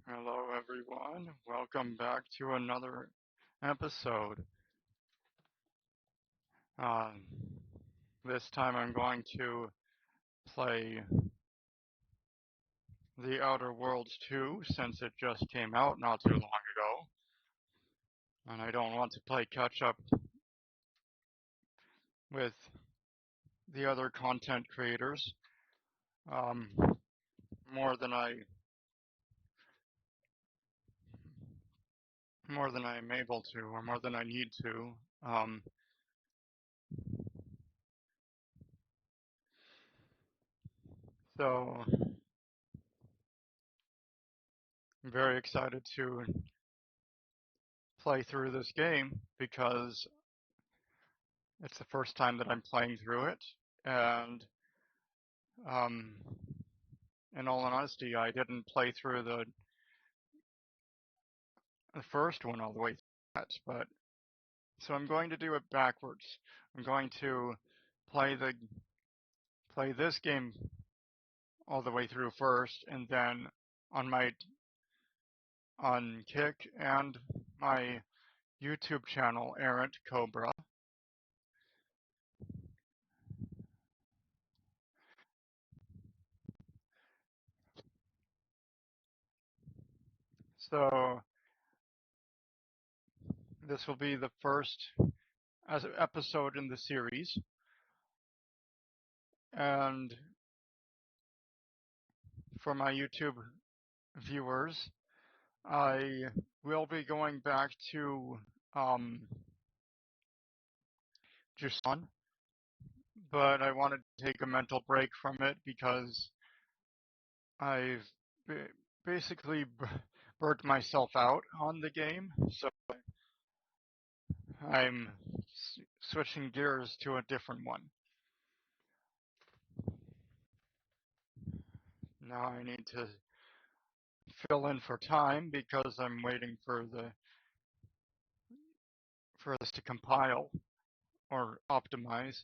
Hello, everyone. Welcome back to another episode. Um, this time I'm going to play The Outer Worlds 2 since it just came out not too long ago. And I don't want to play catch up with the other content creators um, more than I'm able to or more than I need to. Um, so I'm very excited to play through this game because it's the first time that I'm playing through it, and um, in all honesty, I didn't play through the first one all the way through yet, but so I'm going to do it backwards. I'm going to play the play this game all the way through first, and then on my on Kick and my YouTube channel, Errant Cobra. So this will be the first episode in the series, and for my YouTube viewers, I will be going back to um, Jusan, but I wanted to take a mental break from it because I've basically burnt myself out on the game, so I'm switching gears to a different one. Now I need to fill in for time because I'm waiting for this to compile or optimize.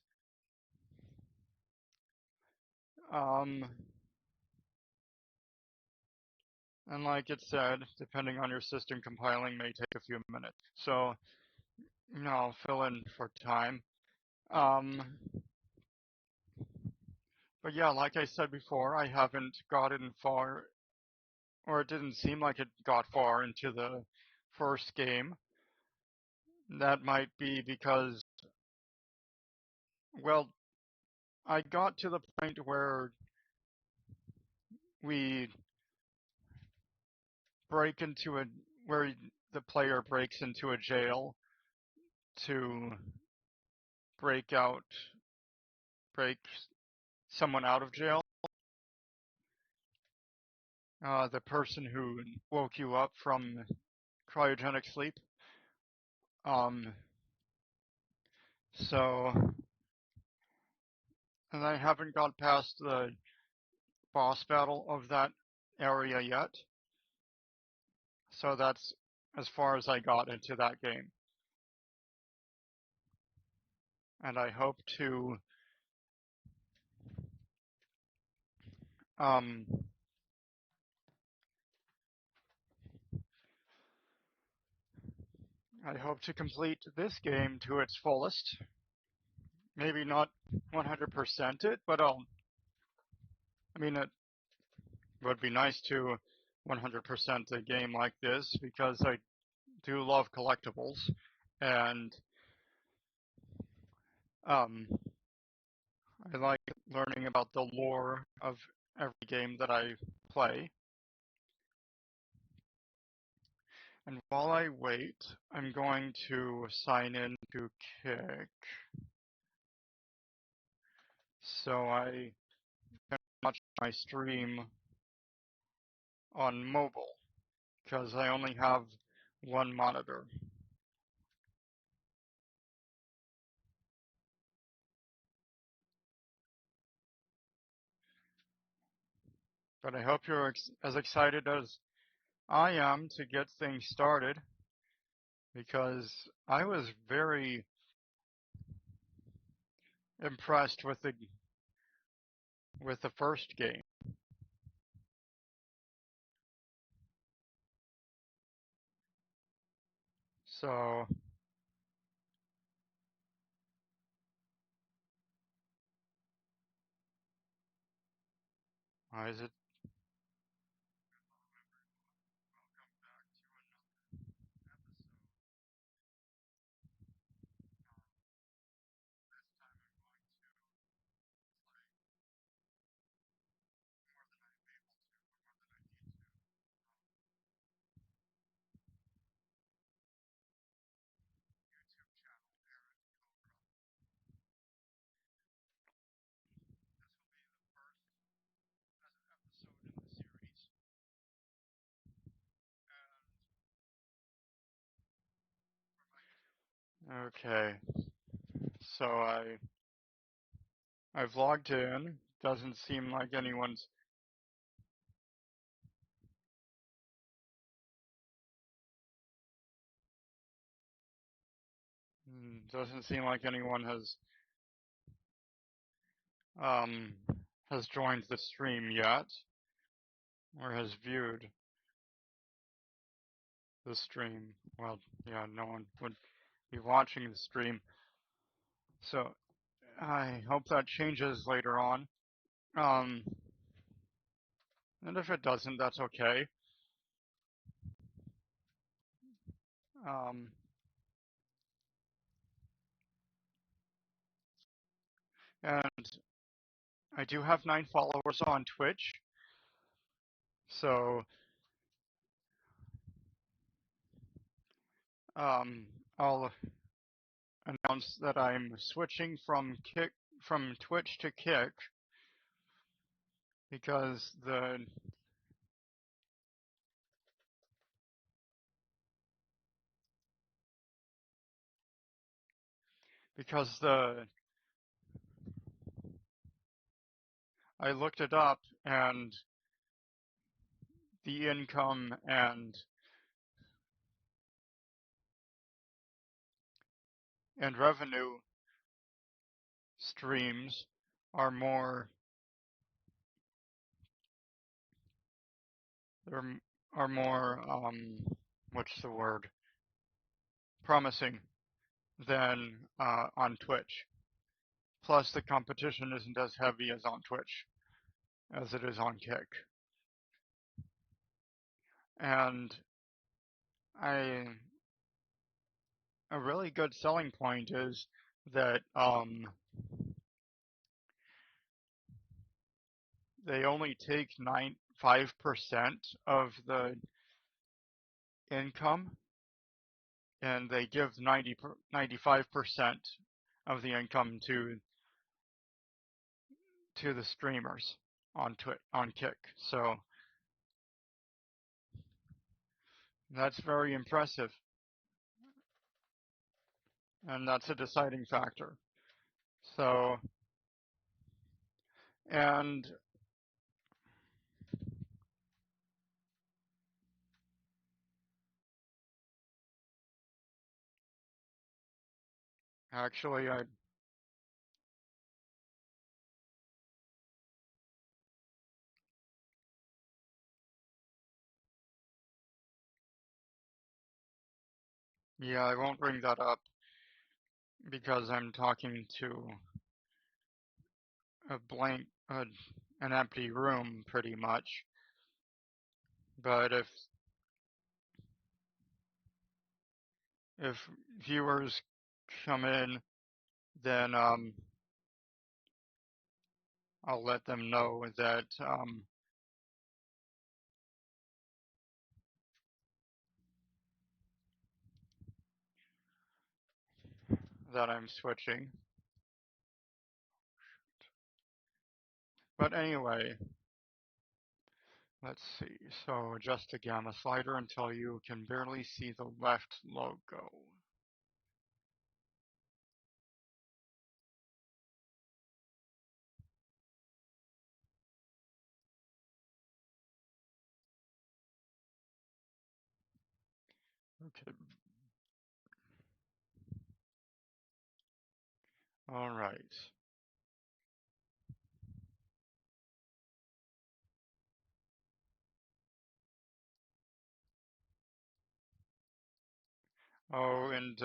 Um, and like it said, depending on your system, compiling may take a few minutes. So I'll fill in for time. Um, but yeah, like I said before, I haven't gotten far, or it didn't seem like it got far into the first game. That might be because, well, I got to the point where we break into where the player breaks into a jail to break out, break someone out of jail. The person who woke you up from cryogenic sleep. Um, so, and I haven't got past the boss battle of that area yet. So that's as far as I got into that game. And um, I hope to complete this game to its fullest. Maybe not 100% it, but I mean, it would be nice to 100% a game like this because I do love collectibles, and um, I like learning about the lore of every game that I play. And while I wait, I'm going to sign in to Kick so I can watch my stream on mobile because I only have one monitor. But I hope you're as excited as I am to get things started because I was very impressed with the first game. So why is it? Okay, so I've logged in. Doesn't seem like anyone's. Doesn't seem like anyone um has joined the stream yet or has viewed the stream. Well, yeah, no one would be watching the stream. So I hope that changes later on. Um, and if it doesn't, that's okay. Um, and I do have 9 followers on Twitch, so I'll announce that I'm switching from Twitch to Kick because the I looked it up and the income and revenue streams are more they're are more what's the word, promising than on Twitch. Plus the competition isn't as heavy as on Twitch as it is on Kick. And I a really good selling point is that they only take 5% of the income and they give 95% of the income to the streamers on Kick. So that's very impressive, and that's a deciding factor. So, and actually, yeah, I won't bring that up because I'm talking to a an empty room pretty much. But if viewers come in, then I'll let them know that I'm switching. But anyway, let's see. So adjust the gamma slider until you can barely see the left logo. Okay. All right. Oh, and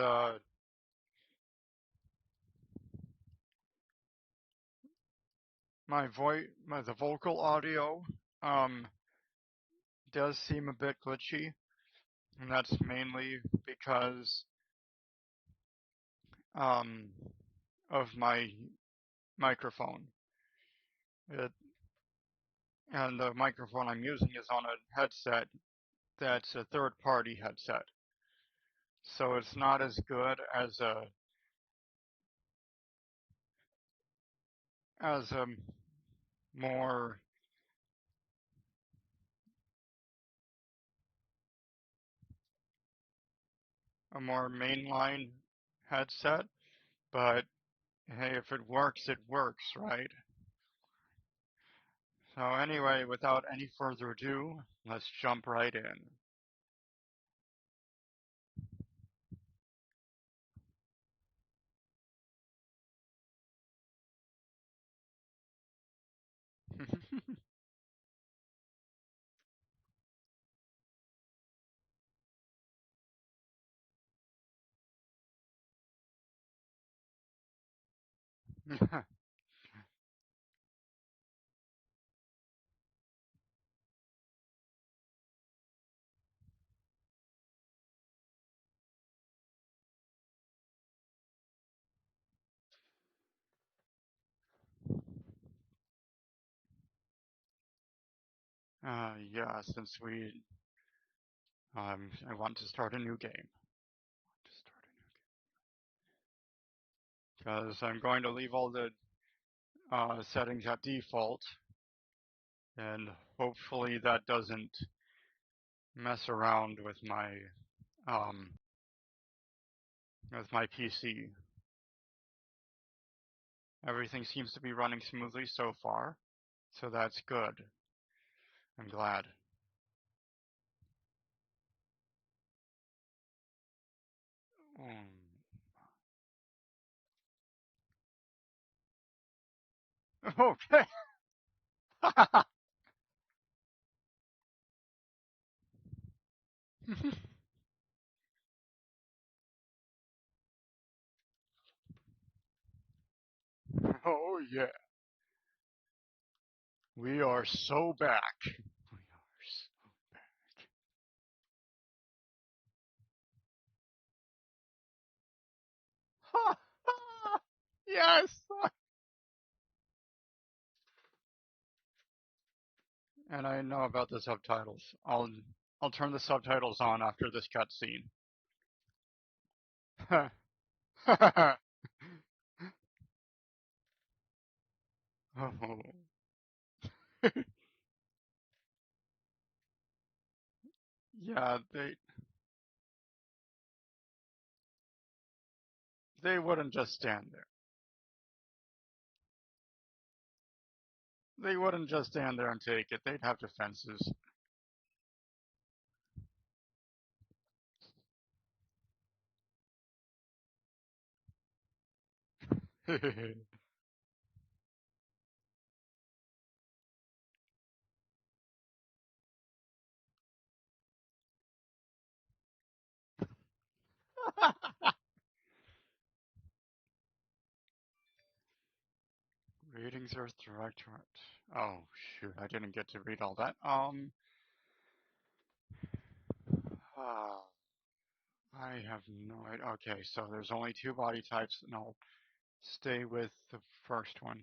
the vocal audio um does seem a bit glitchy, and that's mainly because um of my microphone. It and the microphone I'm using is on a headset that's a third-party headset, so it's not as good as a more mainline headset. But hey, if it works, it works, right? So anyway, without any further ado, let's jump right in. Yeah, since I want to start a new game. Because I'm going to leave all the settings at default, and hopefully that doesn't mess around um, with my PC. Everything seems to be running smoothly so far, so that's good. I'm glad. Okay. Oh yeah, we are so back. We are so back. Yes. And I know about the subtitles. I'll turn the subtitles on after this cutscene. Oh. Yeah, they wouldn't just stand there. They wouldn't just stand there and take it. They'd have defenses. Ratings Earth Directorate. Oh shoot, I didn't get to read all that. Uh, I have no idea. Okay, so there's only two body types, and I'll stay with the first one.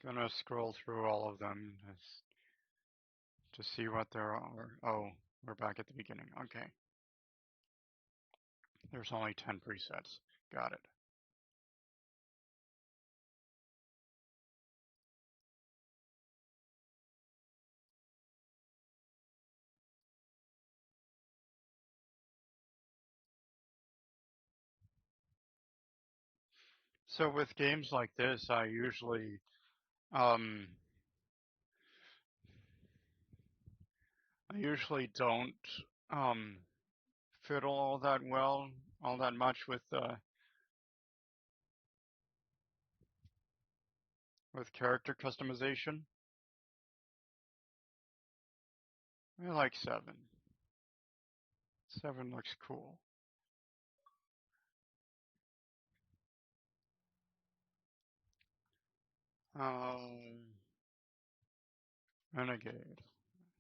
Gonna scroll through all of them to see what there are. Oh, we're back at the beginning. Okay. There's only 10 presets. Got it. So with games like this, um, I usually don't, um, fiddle all that much with character customization. I like 7. 7 looks cool. Um, Renegade.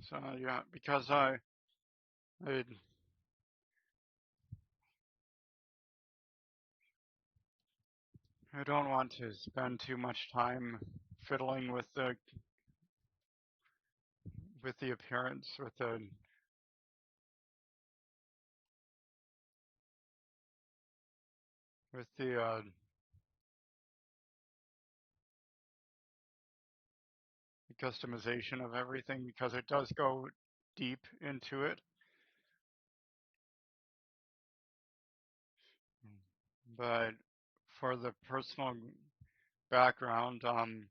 So yeah, because I I don't want to spend too much time fiddling with the appearance, with the customization of everything because it does go deep into it. But for the personal background, I'm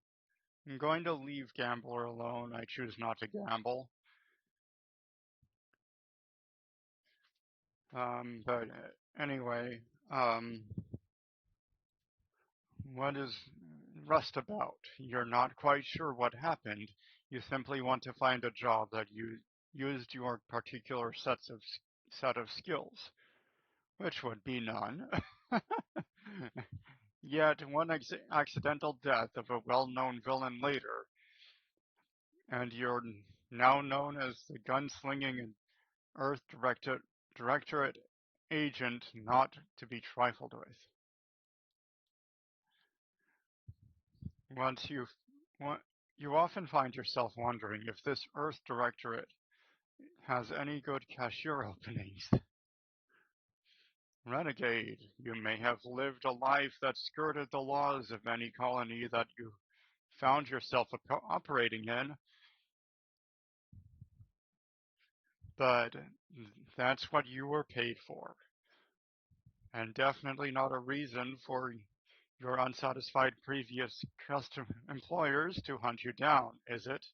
going to leave Gambler alone. I choose not to gamble. But anyway, um, what is Rust about? You're not quite sure what happened. You simply want to find a job that you used your particular set of skills, which would be none. Yet one accidental death of a well-known villain later, and you're now known as the gunslinging Earth Directorate agent not to be trifled with. Once you've, you often find yourself wondering if this Earth Directorate has any good cashier openings. Renegade, you may have lived a life that skirted the laws of any colony that you found yourself operating in, but that's what you were paid for, and definitely not a reason for your unsatisfied previous employers to hunt you down, is it?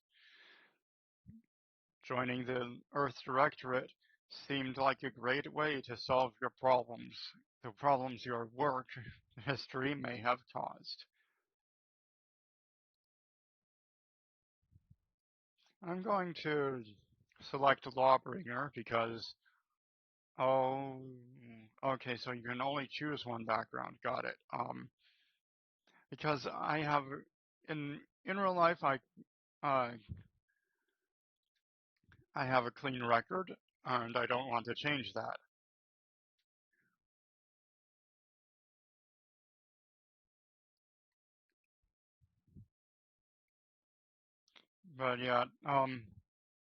Joining the Earth Directorate seemed like a great way to solve your problems, the problems your work history may have caused. I'm going to select Lawbringer because, oh, okay, so you can only choose one background. Got it. Because I have, in real life, uh, I have a clean record, and I don't want to change that. But yeah,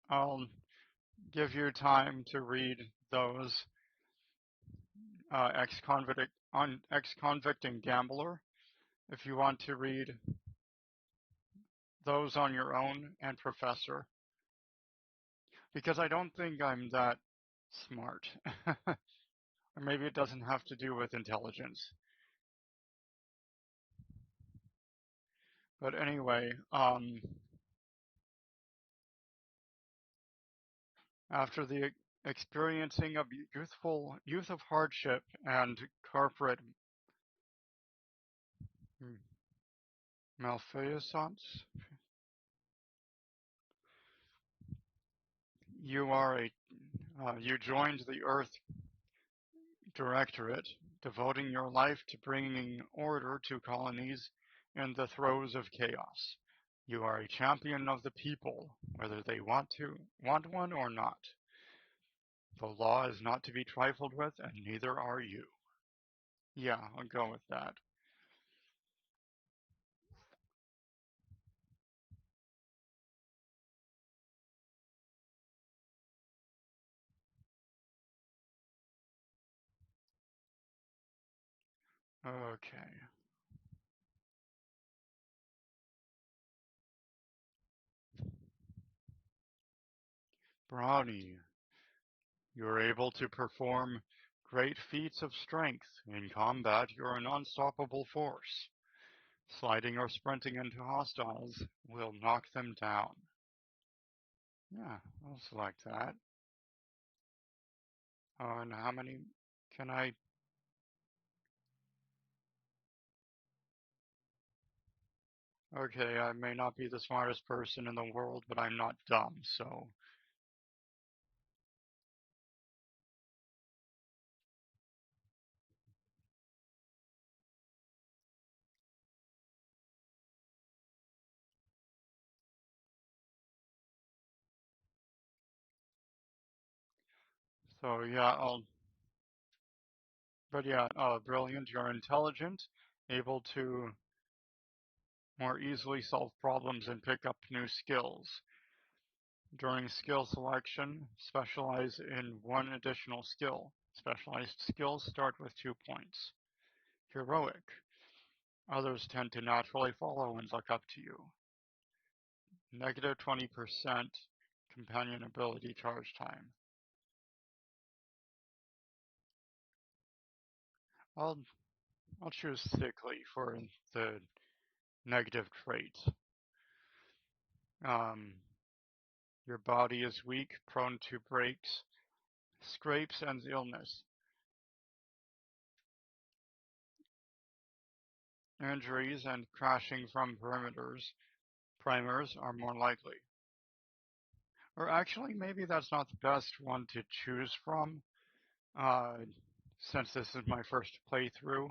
I'll give you time to read those ex-convict and gambler if you want to read those on your own and professor because I don't think I'm that smart. Or maybe it doesn't have to do with intelligence. But anyway, after the experiencing of youth of hardship and corporate malfeasance, you joined the Earth Directorate, devoting your life to bringing order to colonies in the throes of chaos. You are a champion of the people, whether they want one or not. The law is not to be trifled with, and neither are you. Yeah, I'll go with that. Okay. Brownie, you're able to perform great feats of strength. In combat, you're an unstoppable force. Sliding or sprinting into hostiles will knock them down. Yeah, I'll select that. And how many can I? Okay, I may not be the smartest person in the world, but I'm not dumb, so yeah, brilliant, you're intelligent, able to more easily solve problems and pick up new skills. During skill selection, specialize in one additional skill. Specialized skills start with 2 points. Heroic. Others tend to naturally follow and look up to you. Negative 20% companion ability charge time. I'll I'll choose sickly for the negative trait. Um, your body is weak, prone to breaks, scrapes, and illness. Injuries and crashing from primers are more likely. Or actually, maybe that's not the best one to choose from, uh, since this is my first playthrough.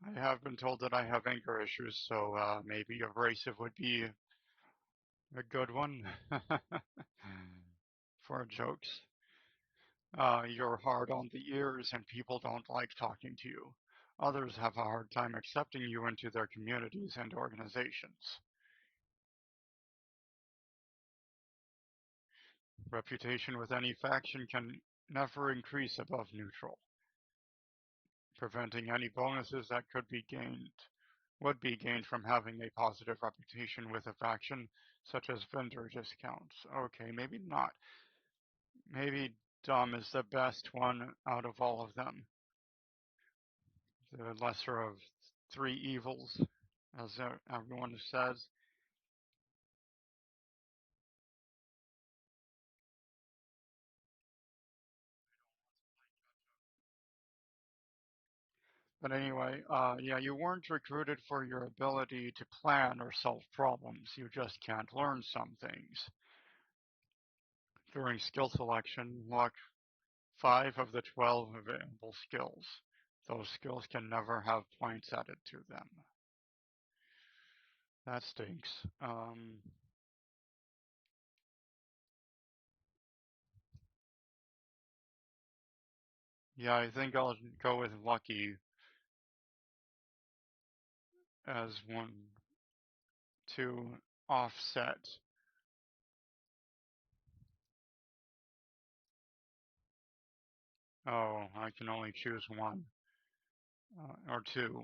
I have been told that I have anger issues, so maybe abrasive would be a good one for jokes. You're hard on the ears and people don't like talking to you. Others have a hard time accepting you into their communities and organizations. Reputation with any faction can never increase above neutral, preventing any bonuses that would be gained from having a positive reputation with a faction, such as vendor discounts. Okay, maybe not. Maybe dumb is the best one out of all of them. The lesser of three evils, as everyone says. But anyway, yeah, you weren't recruited for your ability to plan or solve problems. You just can't learn some things. During skill selection, lock 5 of the 12 available skills. Those skills can never have points added to them. That stinks. Yeah, I think I'll go with lucky as one to offset. Oh, I can only choose one or two.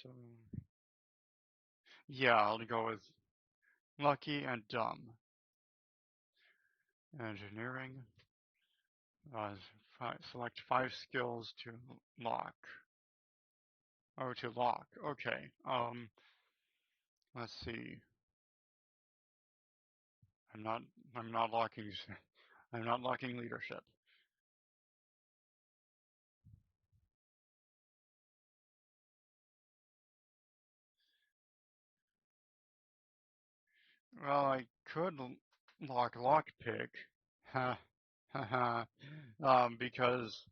So yeah, I'll go with lucky and dumb. Engineering. Uh, select 5 skills to lock. Oh, to lock. Okay. Let's see. I'm not. I'm not locking. I'm not locking leadership. Well, I could lock lockpick. Ha ha ha. Because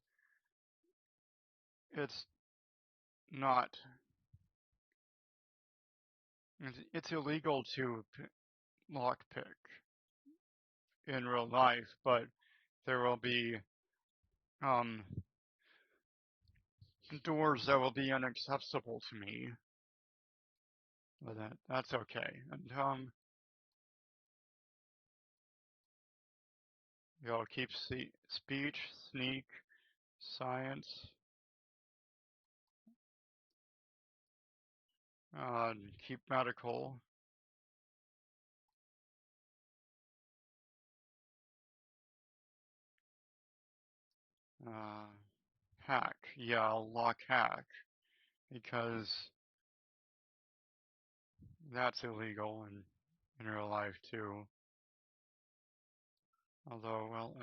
it's not. It's illegal to lockpick in real life, but there will be um doors that will be inaccessible to me. But that's okay. And you'll keep speech, sneak, science, keep medical, uh, hack. Yeah, I'll lock hack because That's illegal in real life too. Although, well,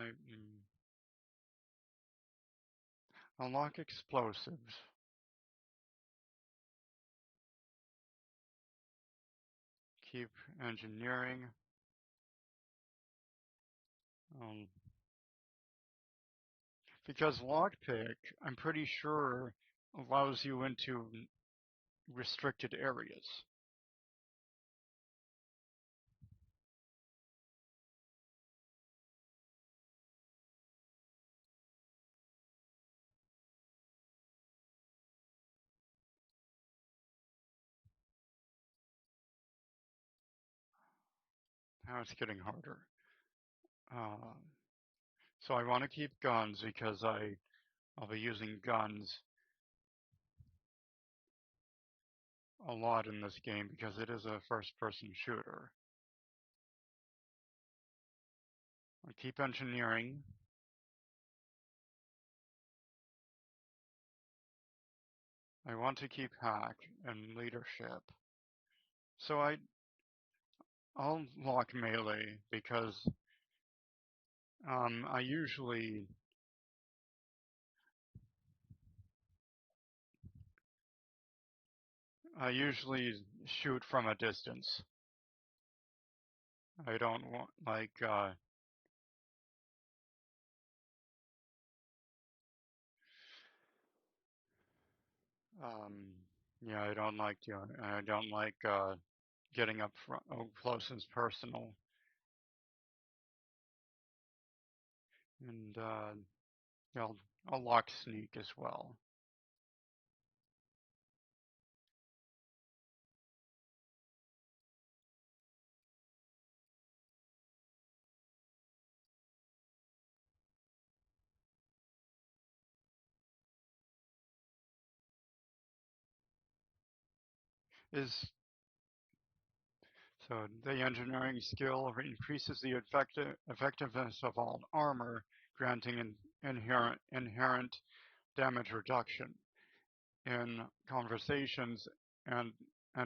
unlock explosives. Keep engineering. Um, because lockpick, I'm pretty sure, allows you into restricted areas. Now it's getting harder. Uh, so I want to keep guns because I'll be using guns a lot in this game because it is a first-person shooter. I keep engineering. I want to keep hack and leadership. So I'll lock melee because I usually shoot from a distance. I don't want um yeah, I don't like getting up close and personal. And I'll lock sneak as well. Is So the engineering skill increases the effectiveness of all armor, granting an inherent damage reduction in conversations and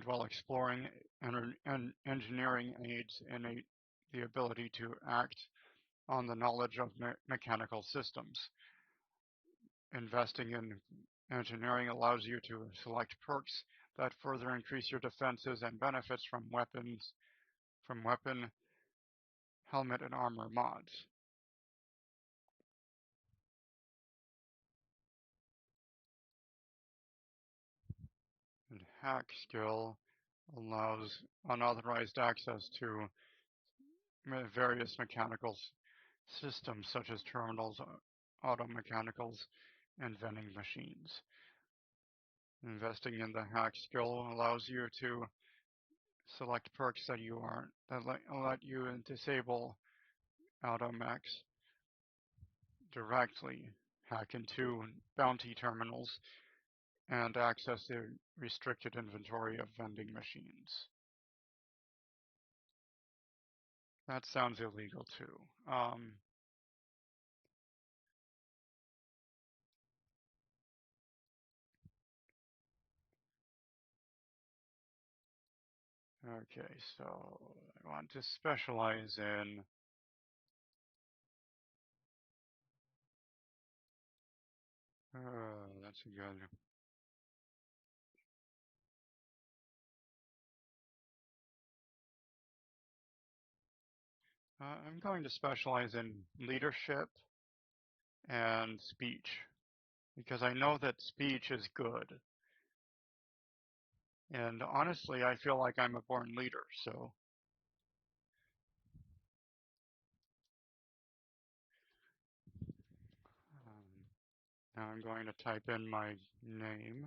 while exploring and engineering aids in the ability to act on the knowledge of mechanical systems. Investing in engineering allows you to select perks that further increase your defenses and benefits from weapon, helmet, and armor mods. And hack skill allows unauthorized access to various mechanical systems such as terminals, auto mechanicals, and vending machines. Investing in the hack skill allows you to select perks that let you disable automechs directly, hack into bounty terminals, and access the restricted inventory of vending machines. That sounds illegal too. Okay, so I want to specialize in that's a good. I'm going to specialize in leadership and speech because I know that speech is good. And honestly, I feel like I'm a born leader. So now I'm going to type in my name.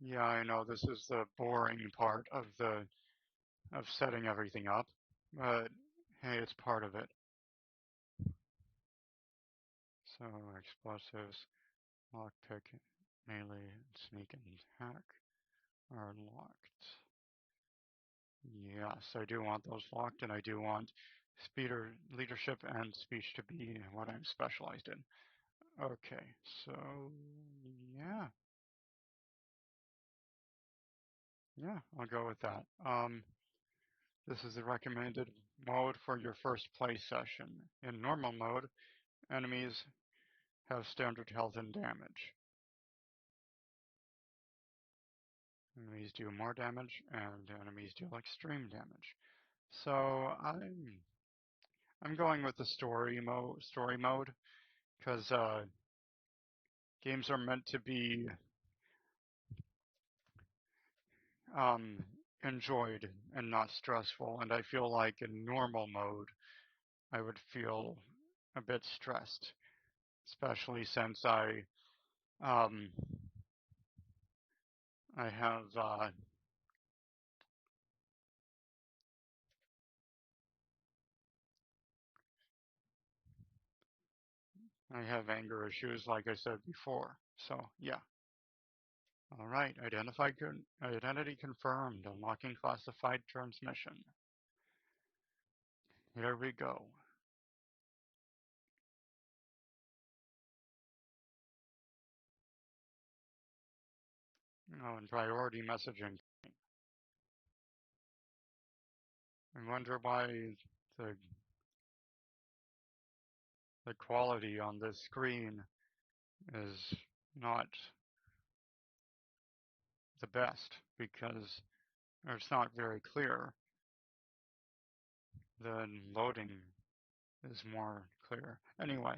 Yeah, I know this is the boring part of setting everything up, but hey, it's part of it. So explosives, lockpick, melee, sneak, and hack are locked. Yes, I do want those locked, and I do want leadership and speech to be what I'm specialized in. Okay, so yeah, yeah, I'll go with that. This is the recommended mode for your first play session. In normal mode, enemies have standard health and damage. Enemies do more damage, and enemies deal extreme damage. So I'm going with the story mode because games are meant to be um, enjoyed and not stressful. And I feel like in normal mode, I would feel a bit stressed, especially since um, I have anger issues, like I said before. So yeah. All right. Identity confirmed. Unlocking classified transmission. Here we go. Oh, and priority messaging. I wonder why the the quality on this screen is not the best because it's not very clear. The loading is more clear. Anyway,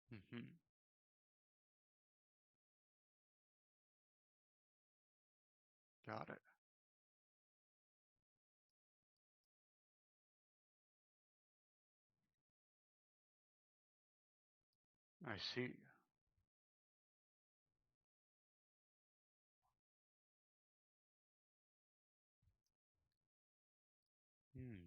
hmm got it. I see. Hmm.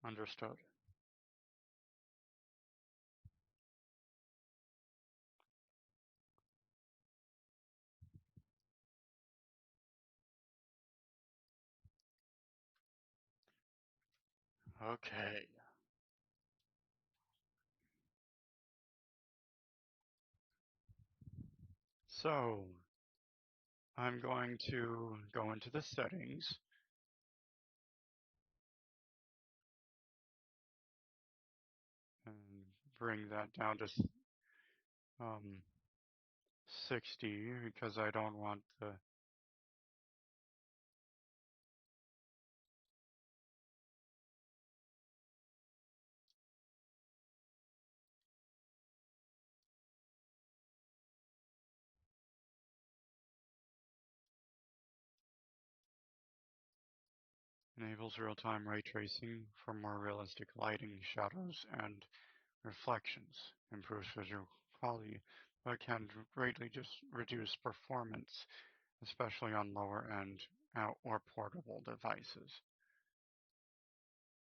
Understood. Okay. So I'm going to go into the settings and bring that down to um, 60 because I don't want the enables real-time ray tracing for more realistic lighting, shadows, and reflections, improves visual quality, but can greatly just reduce performance, especially on lower-end or portable devices.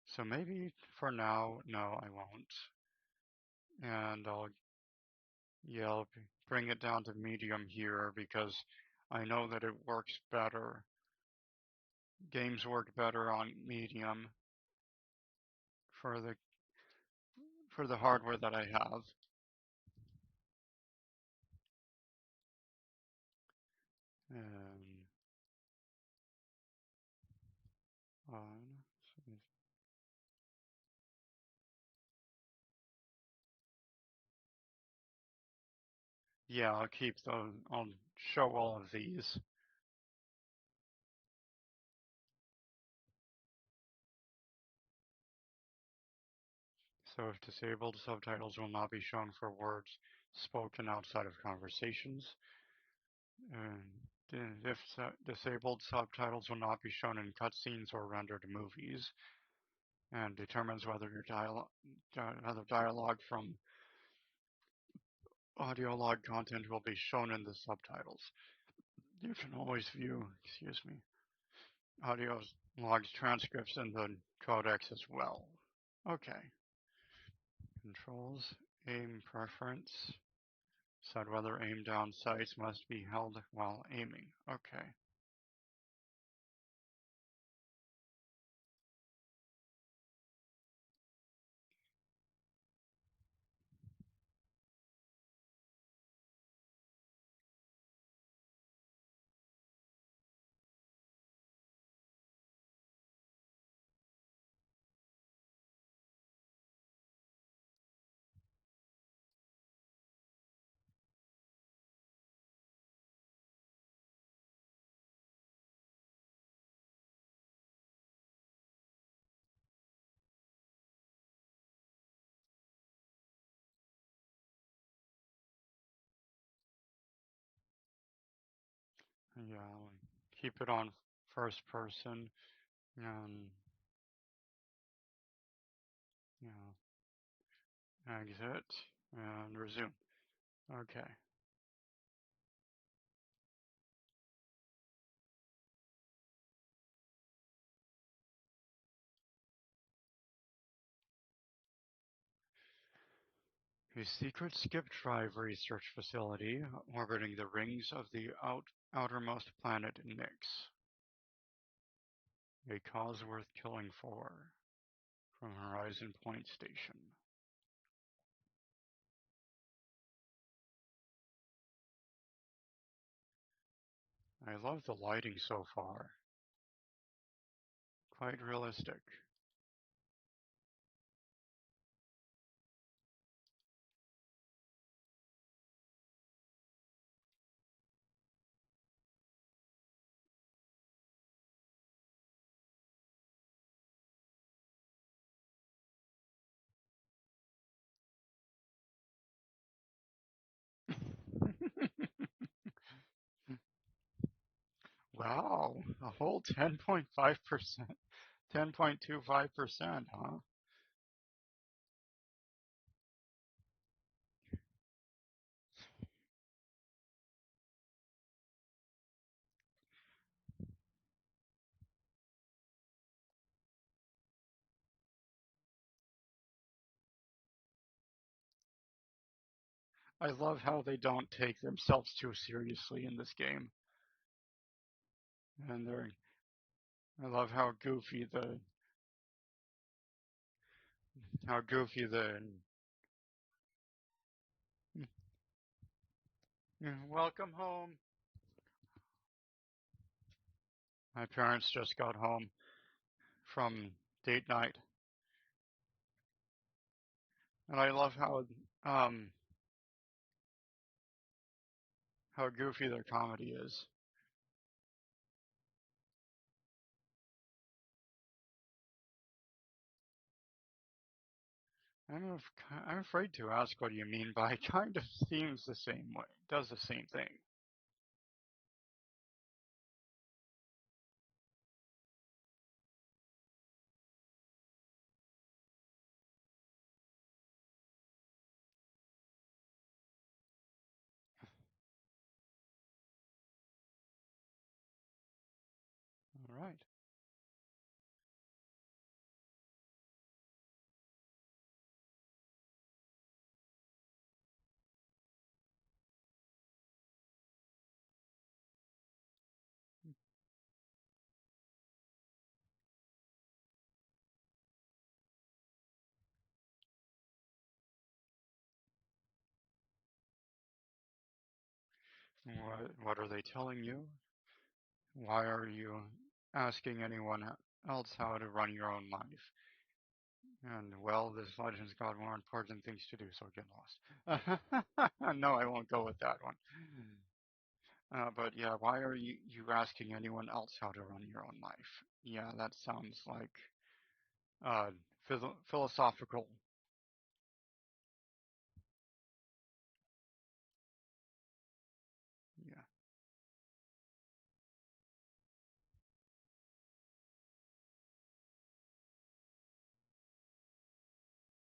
So maybe for now, no, I won't. And I'll bring it down to medium here because I know that it works better. Games work better on medium for the hardware that I have. And on. Yeah, I'll keep those. I'll show all of these. So if disabled, subtitles will not be shown for words spoken outside of conversations. And if disabled, subtitles will not be shown in cutscenes or rendered movies, and determines whether your dialogue from audio log content will be shown in the subtitles. You can always view, excuse me, audio logs transcripts in the codecs as well. Okay. Controls, aim preference, said whether aim down sights must be held while aiming. Okay. Yeah, I'll keep it on first person and, you know, exit and resume. Okay. A secret skip drive research facility orbiting the rings of the outermost planet Nyx. A cause worth killing for. From Horizon Point Station. I love the lighting so far. Quite realistic. Wow, a whole 10.5%, 10.25%, huh? I love how they don't take themselves too seriously in this game. And I love how goofy the, welcome home. My parents just got home from date night. And I love um, how goofy their comedy is. I'm, I'm afraid to ask what you mean by kind of seems the same way, does the same thing. All right. What are they telling you? Why are you asking anyone else how to run your own life? And well, this legend's got more important things to do, so get lost. No, I won't go with that one. But yeah, why are you asking anyone else how to run your own life? Yeah, that sounds like uh, philosophical. Yeah,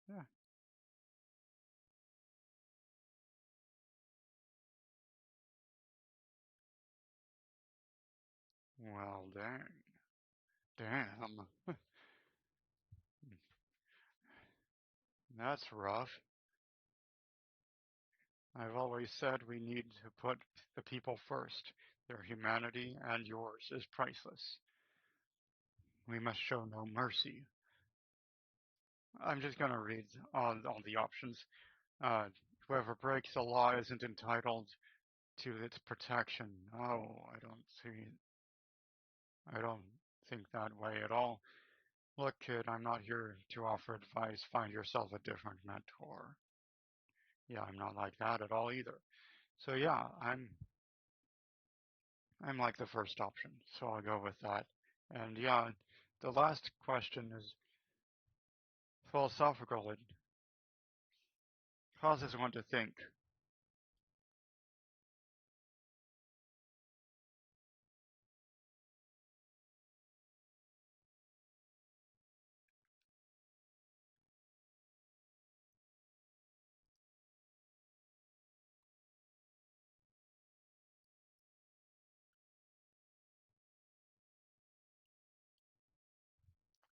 yeah. Well, damn. That's rough. I've always said we need to put the people first. Their humanity and yours is priceless. We must show no mercy. I'm just going to read all the options. Uh, Whoever breaks the law isn't entitled to its protection. No, I don't think that way at all. Look, kid, I'm not here to offer advice. Find yourself a different mentor. Yeah, I'm not like that at all either. So yeah, I'm like the first option. So I'll go with that. And yeah, the last question is philosophical. It causes one to think.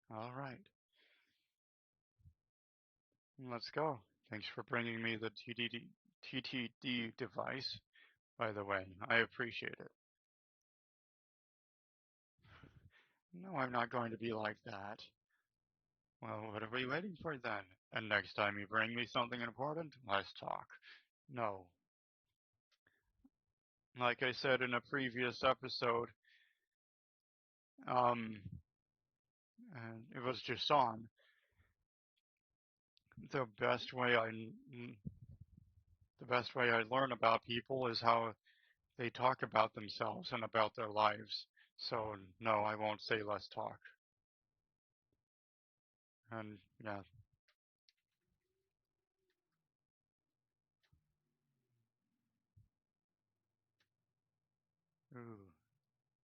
All right, let's go. Thanks for bringing me the TTD device, by the way. I appreciate it. No, I'm not going to be like that. Well, what are we waiting for then? And next time you bring me something important, let's talk. No. Like I said in a previous episode, um, and it was just on, the best way I the best way I learn about people is how they talk about themselves and about their lives. So no, I won't say let's talk. And yeah, ooh,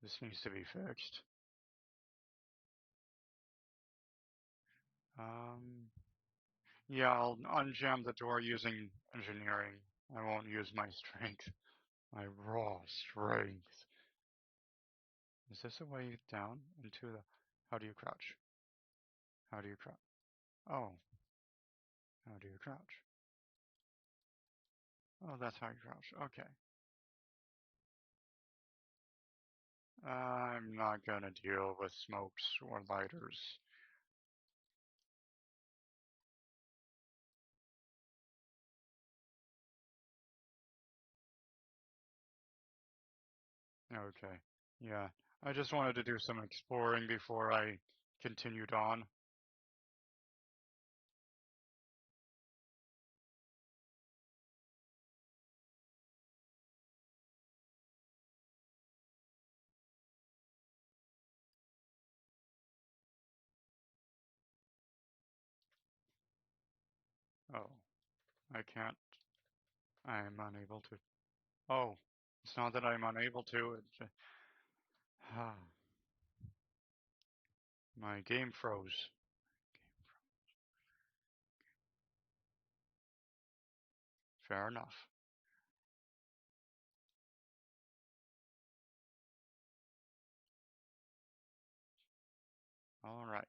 this needs to be fixed. Um, yeah, I'll unjam the door using engineering. I won't use my strength, my raw strength. Is this a way down into the? How do you crouch? How do you crouch? Oh, how do you crouch? Oh, that's how you crouch. Okay. I'm not gonna deal with smokes or lighters. Okay. Yeah. I just wanted to do some exploring before I continued on. Oh, I can't. I'm unable to. Oh, it's not that I'm unable to. It's just, my game froze. Fair enough. All right.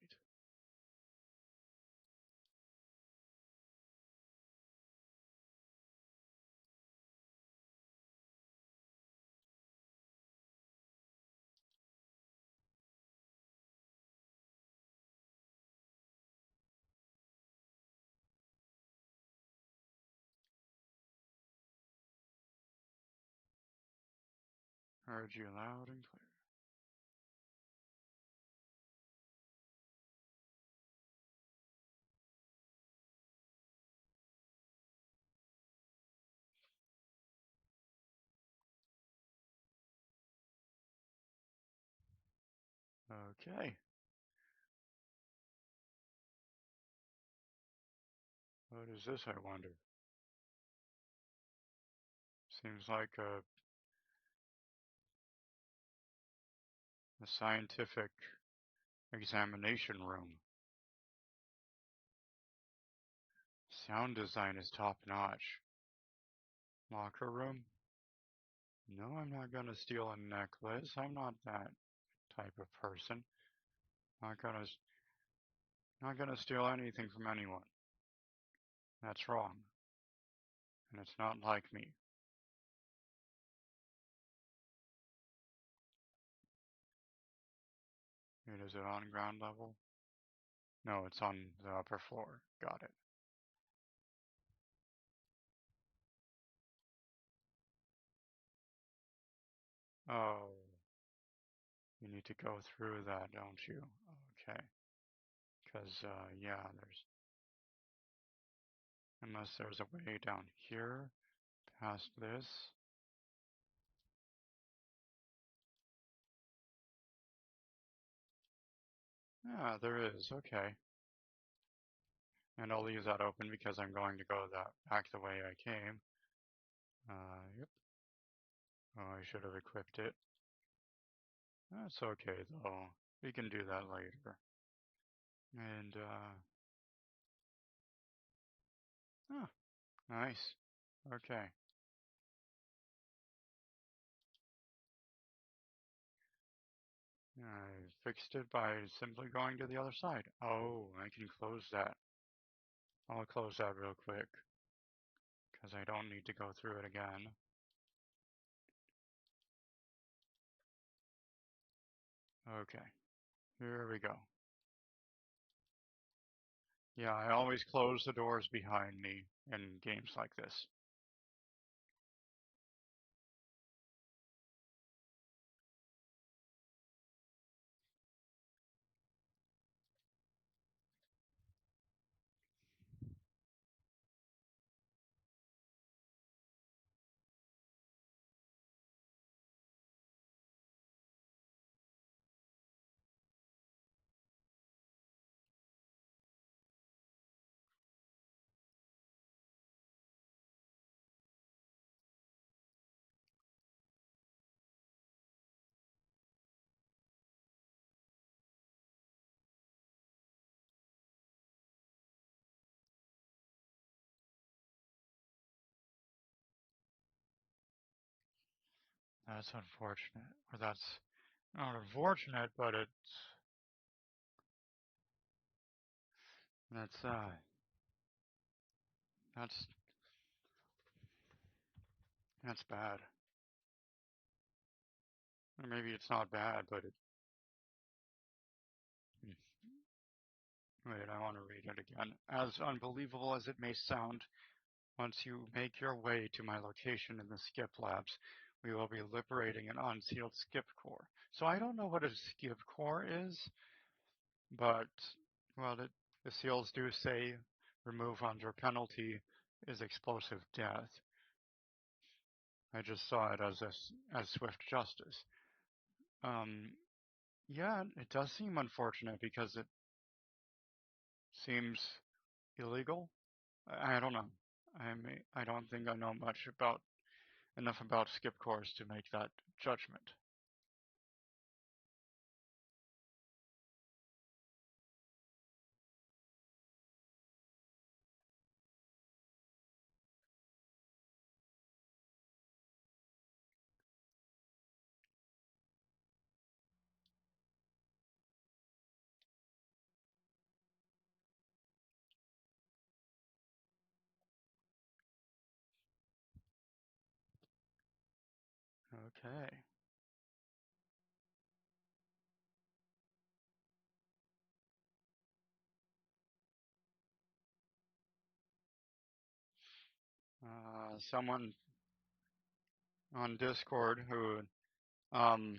Heard you loud and clear. Okay. What is this, I wonder? Seems like a scientific examination room. Sound design is top notch. Locker room? No, I'm not gonna steal a necklace. I'm not that type of person. Not gonna, not gonna steal anything from anyone. That's wrong. And it's not like me. Is it on ground level? No, it's on the upper floor. Got it. Oh, you need to go through that, don't you? Okay. Because, yeah, unless there's a way down here, past this. Yeah, there is. Okay. And I'll leave that open because I'm going to go back the way I came. Yep. Oh, I should have equipped it. That's okay, though. We can do that later. And, oh, nice. Okay. I fixed it by simply going to the other side. Oh, I can close that. I'll close that real quick because I don't need to go through it again. Okay, here we go. Yeah, I always close the doors behind me in games like this. That's unfortunate. Or that's not unfortunate, but that's uh that's that's bad. Or maybe it's not bad, but wait, I want to read it again. As unbelievable as it may sound, once you make your way to my location in the skip labs, we will be liberating an unsealed skip core. So I don't know what a skip core is, but well, the seals do say remove under penalty is explosive death. I just saw it as swift justice. Um, yeah, it does seem unfortunate because it seems illegal. I don't know. I don't think I know much about enough about skip cores to make that judgment. Okay. Someone on Discord who um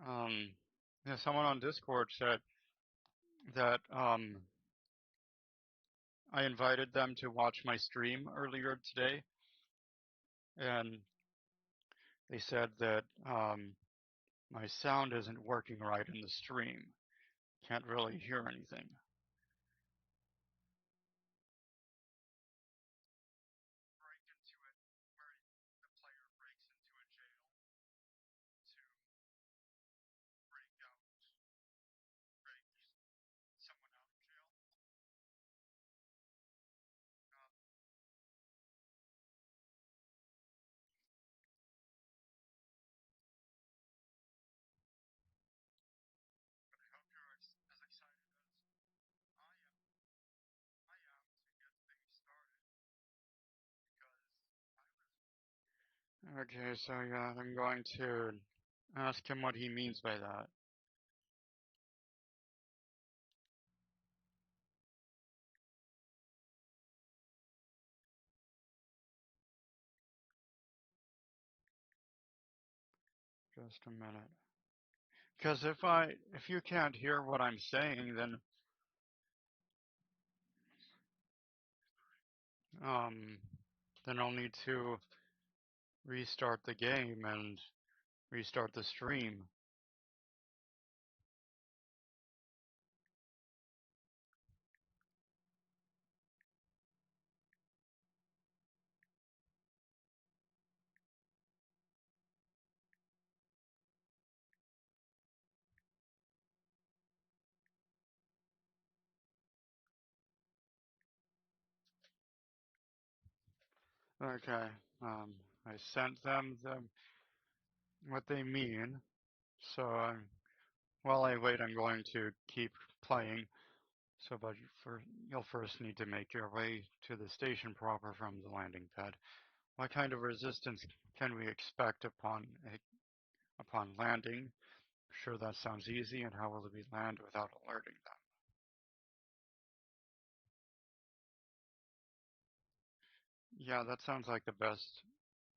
um yeah, someone on Discord said that I invited them to watch my stream earlier today, and they said that my sound isn't working right in the stream. Can't really hear anything. Okay, so yeah, I'm going to ask him what he means by that. Just a minute. Because if you can't hear what I'm saying, um, then I'll need to restart the game and restart the stream. Okay. I sent them what they mean. So while I wait, I'm going to keep playing. So, but you'll first need to make your way to the station proper from the landing pad. What kind of resistance can we expect upon landing? Sure, that sounds easy. And how will we land without alerting them? Yeah, that sounds like the best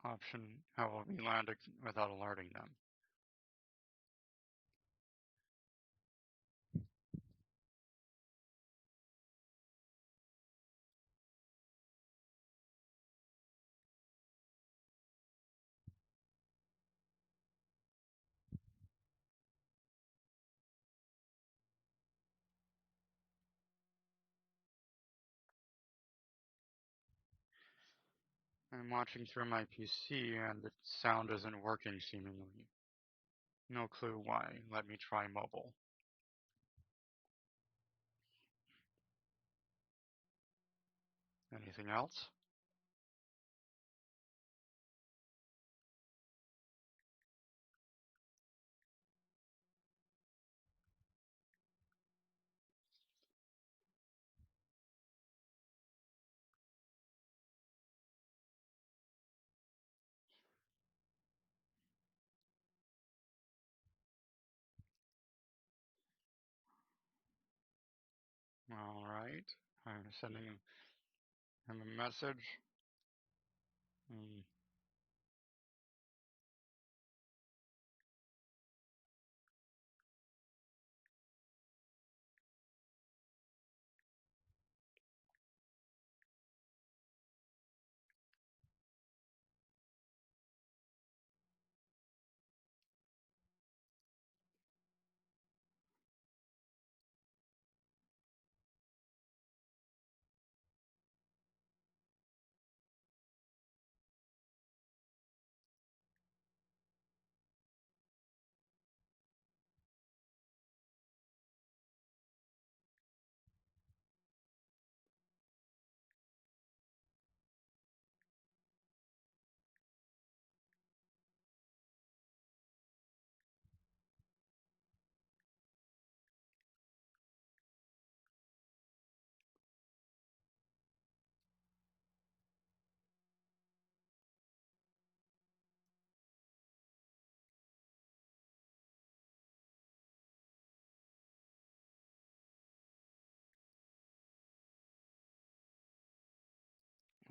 option. How will we land without alerting them? I'm watching through my PC and the sound isn't working seemingly. No clue why. Let me try mobile. Anything else? All right. I'm sending him a message. Mm,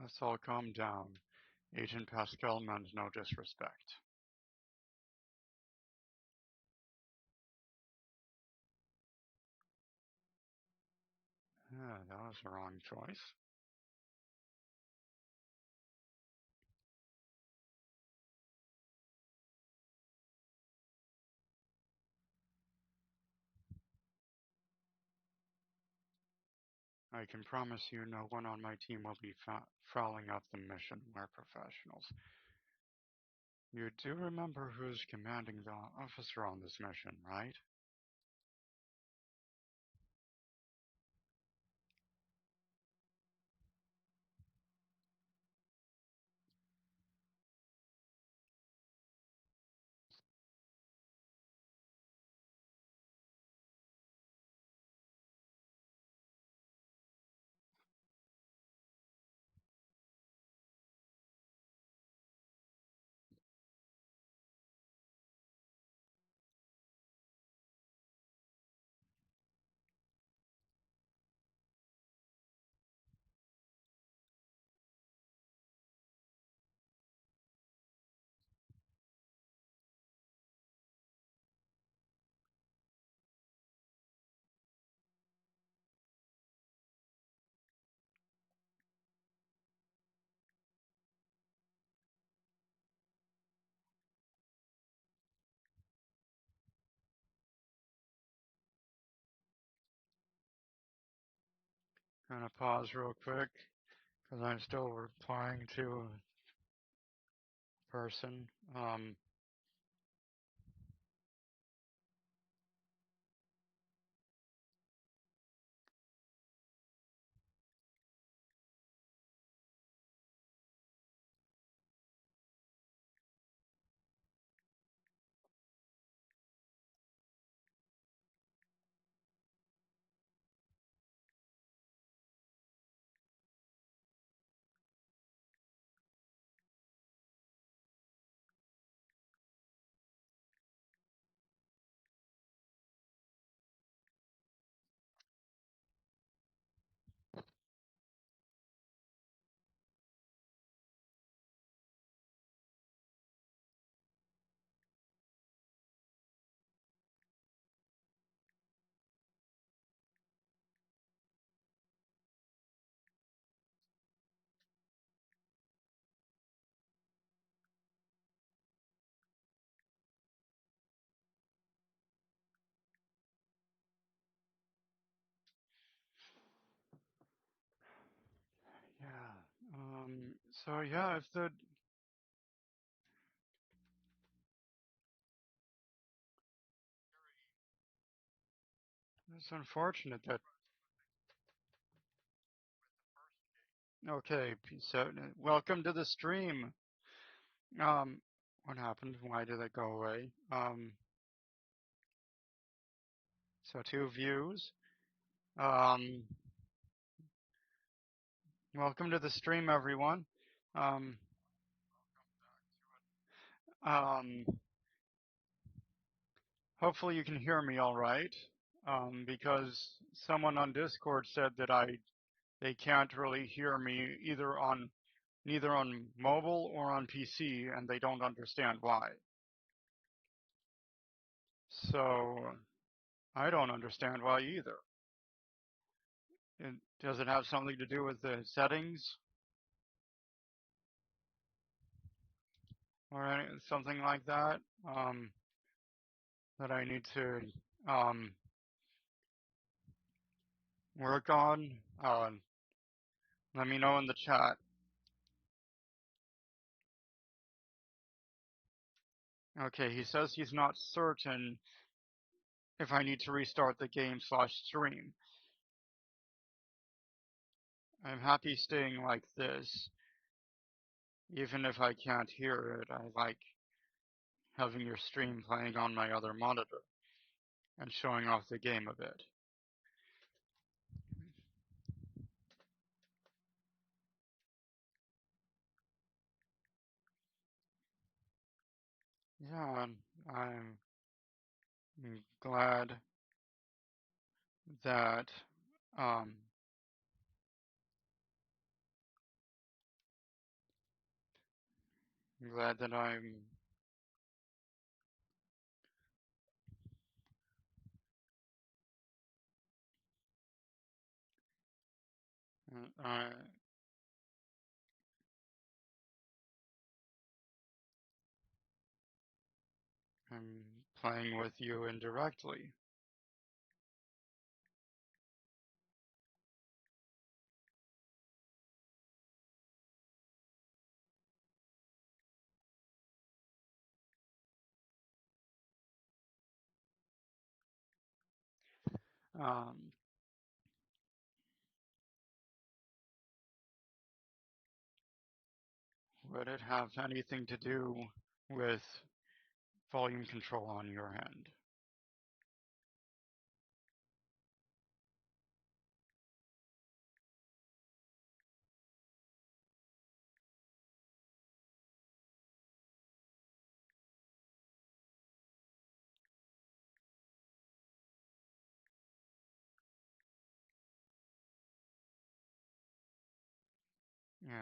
let's all calm down. Agent Pascal meant no disrespect. that was the wrong choice. I can promise you no one on my team will be fouling up the mission. We're professionals. You do remember who's commanding the officer on this mission, right? Gonna pause real quick because I'm still replying to a person. Yeah. So yeah, if the it's unfortunate that. Okay, so welcome to the stream. Um, what happened? Why did it go away? So 2 views. Um, welcome to the stream, everyone. Um, um, hopefully you can hear me all right. Because someone on Discord said that they can't really hear me neither on mobile or on PC, and they don't understand why. So I don't understand why either. Does it have something to do with the settings or something like that? That I need to um, work on? Let me know in the chat. Okay, he says he's not certain if I need to restart the game/stream. I'm happy staying like this, even if I can't hear it. I like having your stream playing on my other monitor and showing off the game a bit. Yeah, I'm glad that um, I'm I am playing with you indirectly. Um, would it have anything to do with volume control on your end?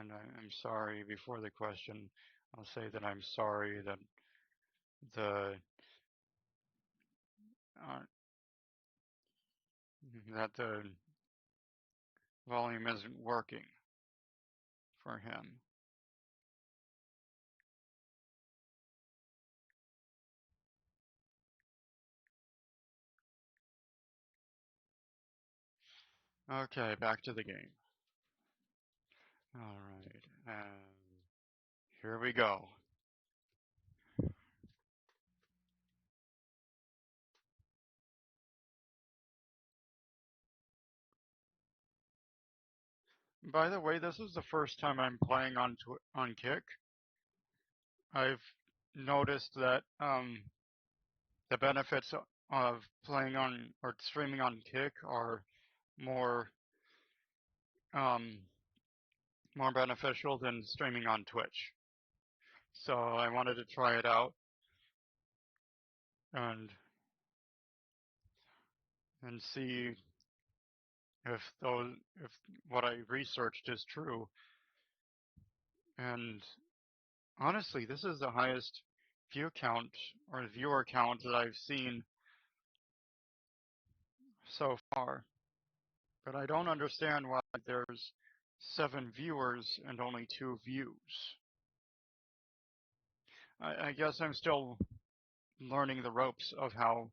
And I'm sorry before the question. I'll say that I'm sorry that the uh, that the volume isn't working for him. Okay, back to the game. All right, and here we go. By the way, this is the first time I'm playing on Kick. I've noticed that the benefits of playing on or streaming on Kick are more um, more beneficial than streaming on Twitch. So I wanted to try it out and see if those if what I researched is true. And honestly, this is the highest view count or viewer count that I've seen so far. But I don't understand why there's 7 viewers and only 2 views. I guess I'm still learning the ropes of how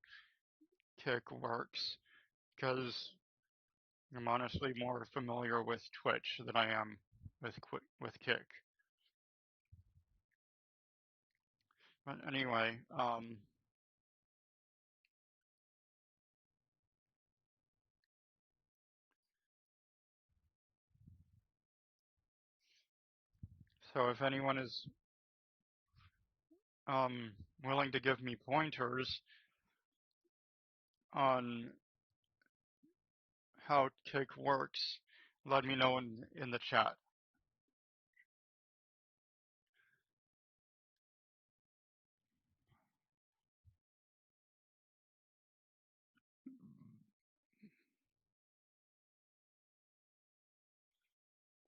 Kick works because I'm honestly more familiar with Twitch than I am with Kick. But anyway, so if anyone is um, willing to give me pointers on how Kick works, let me know in the chat.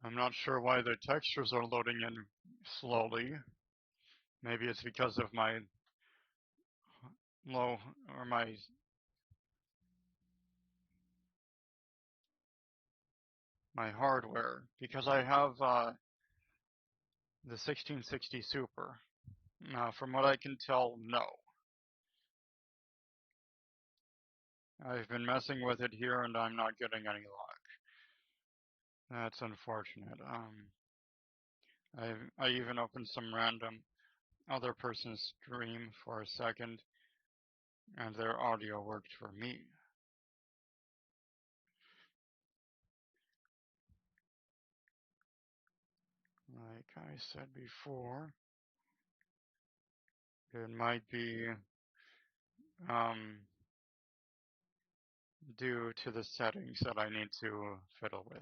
I'm not sure why the textures are loading in slowly. Maybe it's because of my low or my hardware because I have the 1660 Super. From what I can tell, no. I've been messing with it here and I'm not getting any luck. That's unfortunate. I even opened some random other person's stream for a second and their audio worked for me. Like I said before, it might be um, due to the settings that I need to fiddle with.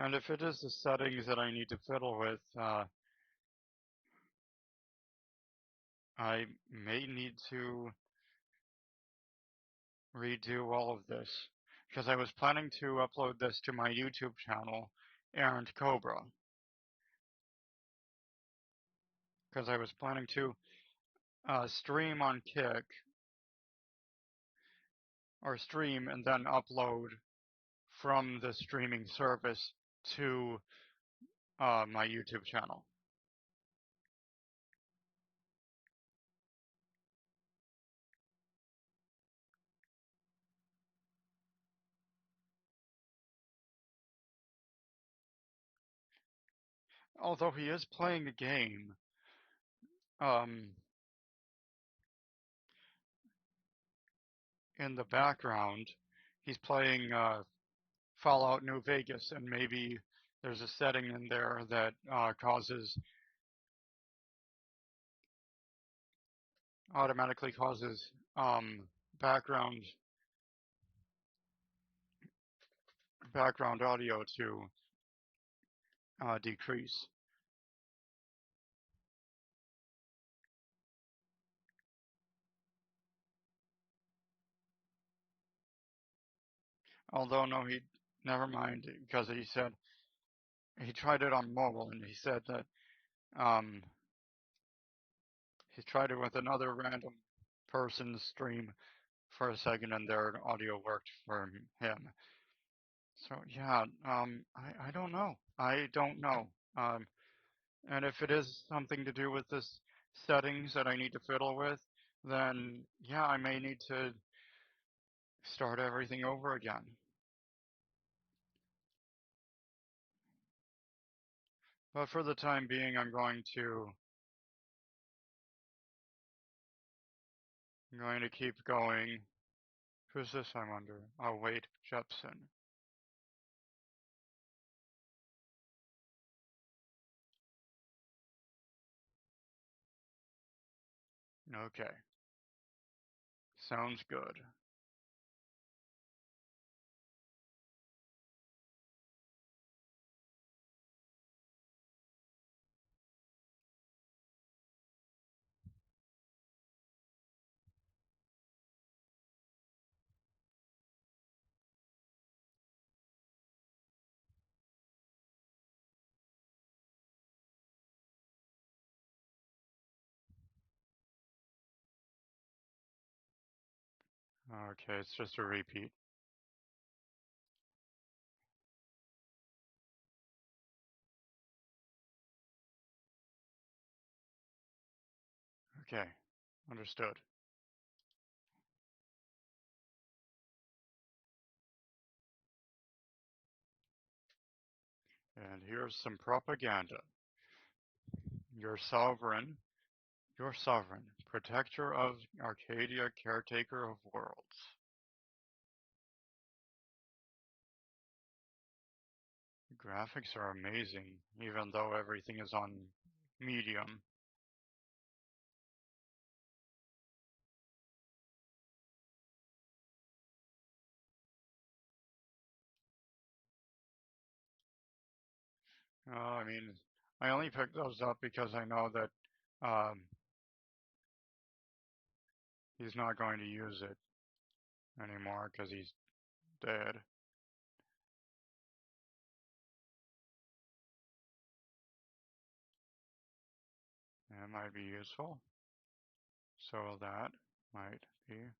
And if it is the settings that I need to fiddle with, I may need to redo all of this because I was planning to upload this to my YouTube channel, Errant Cobra, because I was planning to stream on Kick or stream and then upload from the streaming service to my YouTube channel. Although he is playing a game, um, in the background, he's playing Fallout New Vegas, and maybe there's a setting in there that automatically causes background audio to decrease. Although no, he never mind because he said he tried it on mobile and he said that um, he tried it with another random person's stream for a second and their audio worked for him. So yeah, I don't know. I don't know. Um, and if it is something to do with this settings that I need to fiddle with, then yeah, I may need to start everything over again. But for the time being, I'm going to keep going. Who's this? I wonder. Oh wait, Jepson. Okay, sounds good. Okay, it's just a repeat. Okay, understood. And here's some propaganda. Your sovereign, your sovereign, protector of Arcadia, caretaker of worlds. Graphics are amazing, even though everything is on medium. I mean, I only picked those up because I know that um, he's not going to use it anymore because he's dead. It might be useful. So that might be. Okay.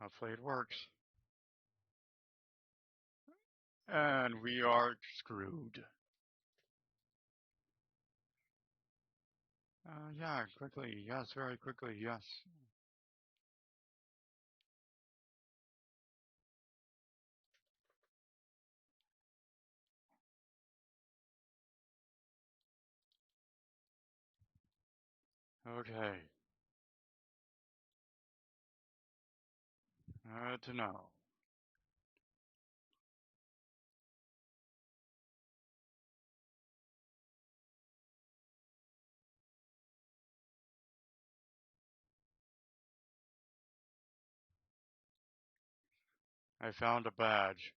Hopefully it works. And we are screwed. Yeah, quickly. Yes, very quickly. Yes. Okay. To know. I found a badge.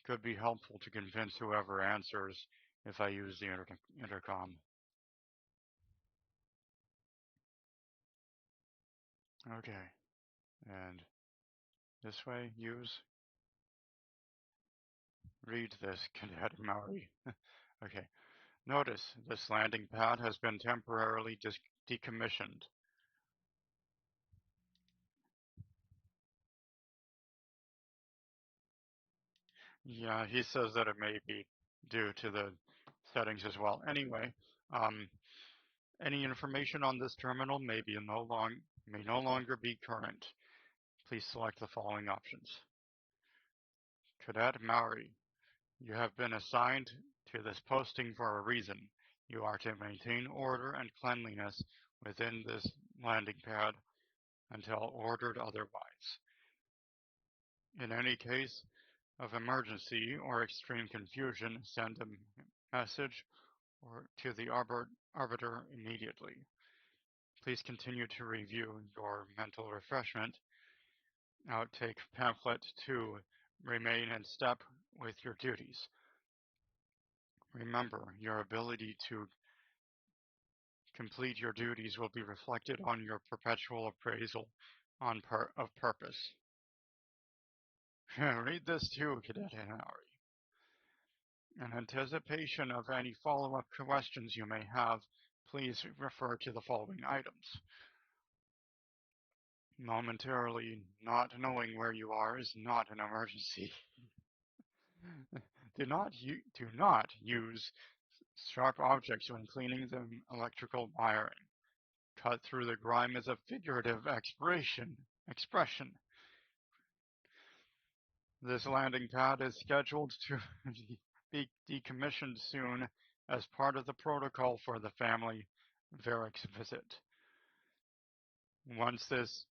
could be helpful to convince whoever answers if I use the intercom. Okay, and this way, read this, Cadet Maori. Okay, notice this landing pad has been temporarily decommissioned. Yeah, he says that it may be due to the settings as well. Anyway, um, any information on this terminal may no longer be current. Please select the following options. Cadet Maori, you have been assigned to this posting for a reason. You are to maintain order and cleanliness within this landing pad until ordered otherwise. In any case of emergency or extreme confusion, send a message to the arbiter immediately. Please continue to review your mental refreshment outtake pamphlet to remain in step with your duties. Remember, your ability to complete your duties will be reflected on your perpetual appraisal of purpose. Read this too, Cadet Henry. In anticipation of any follow-up questions you may have, please refer to the following items. Momentarily not knowing where you are is not an emergency. do not use sharp objects when cleaning the electrical wiring. Cut through the grime is a figurative expression. This landing pad is scheduled to be decommissioned soon as part of the protocol for the family Varick's visit. Once this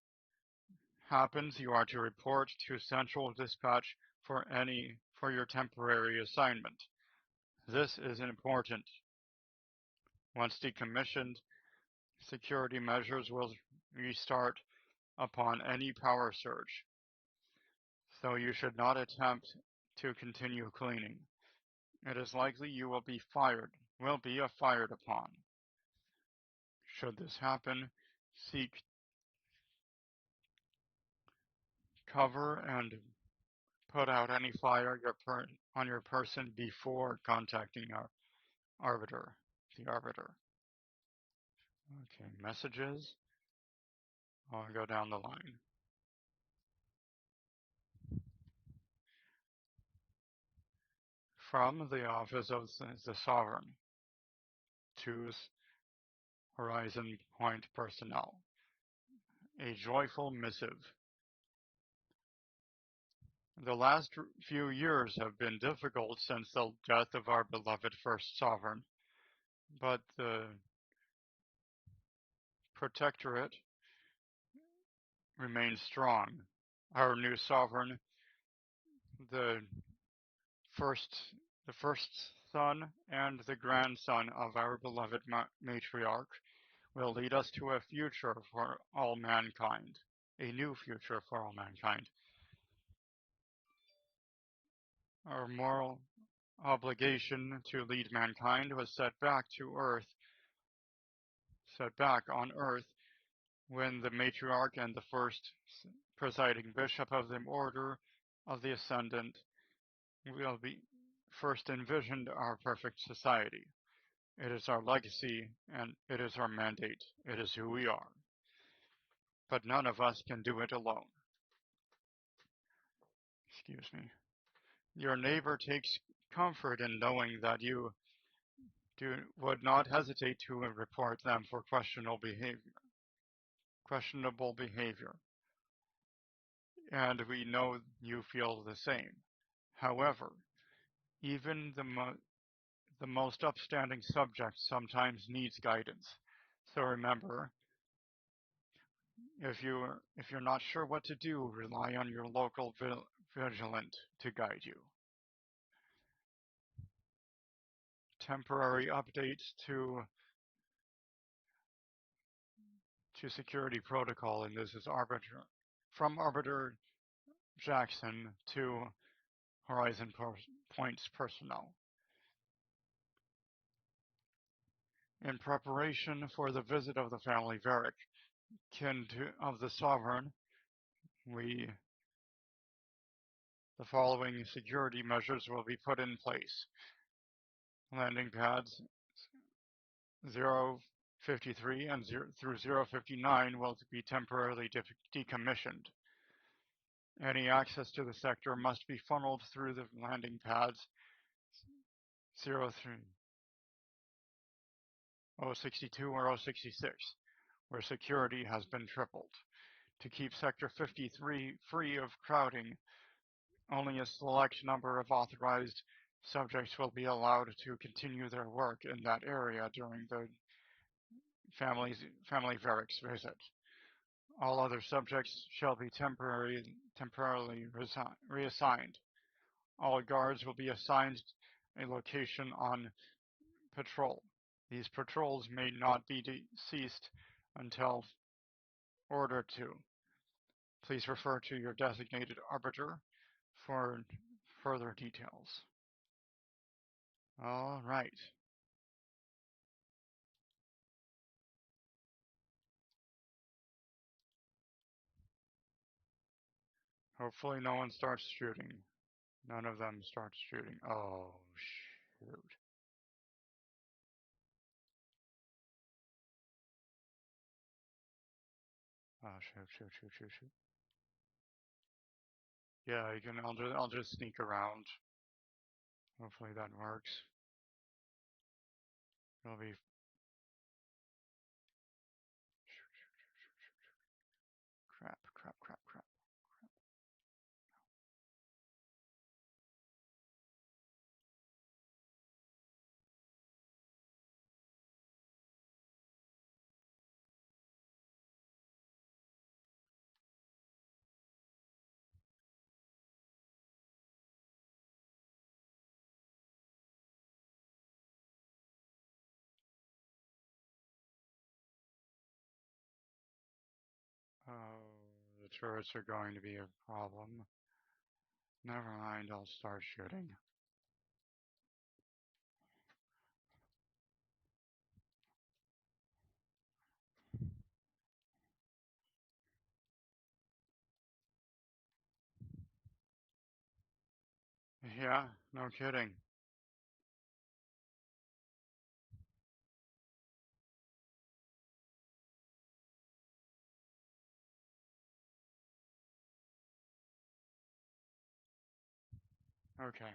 happens, you are to report to Central Dispatch for your temporary assignment. This is important. Once decommissioned, security measures will restart upon any power surge, so you should not attempt to continue cleaning. It is likely you will be fired upon. Should this happen, seek cover and put out any fire on your person before contacting the arbiter. Okay, messages. I'll go down the line. From the office of the Sovereign to Horizon Point personnel. A joyful missive. The last few years have been difficult since the death of our beloved first sovereign, but the protectorate remains strong. Our new sovereign, the first son and the grandson of our beloved matriarch, will lead us to a future for all mankind, a new future for all mankind. Our moral obligation to lead mankind was set back on Earth when the matriarch and the first presiding bishop of the Order of the Ascendant will be first envisioned our perfect society. It is our legacy and it is our mandate. It is who we are. But none of us can do it alone. Excuse me. Your neighbor takes comfort in knowing that you would not hesitate to report them for questionable behavior. And we know you feel the same. However, even the most upstanding subject sometimes needs guidance. So remember, if you're not sure what to do, rely on your local vigilant to guide you. Temporary updates to security protocol, and this is from Arbiter Jackson to Horizon Point's personnel. In preparation for the visit of the family Varric, kin of the Sovereign, the following security measures will be put in place. Landing pads 053 and through 059 will be temporarily decommissioned. Any access to the sector must be funneled through the landing pads 03, 062 or 066, where security has been tripled. To keep Sector 53 free of crowding, only a select number of authorized subjects will be allowed to continue their work in that area during the family Varric's visit. All other subjects shall be temporarily reassigned. All guards will be assigned a location on patrol. These patrols may not be ceased until ordered to. Please refer to your designated arbiter for further details. All right. Hopefully no one starts shooting. None of them starts shooting. Oh, shoot. Oh, shoot. Yeah, you can. I'll just sneak around. Hopefully that works. It'll be. Crap. Oh, the turrets are going to be a problem. Never mind. I'll start shooting. Yeah, no kidding. Okay.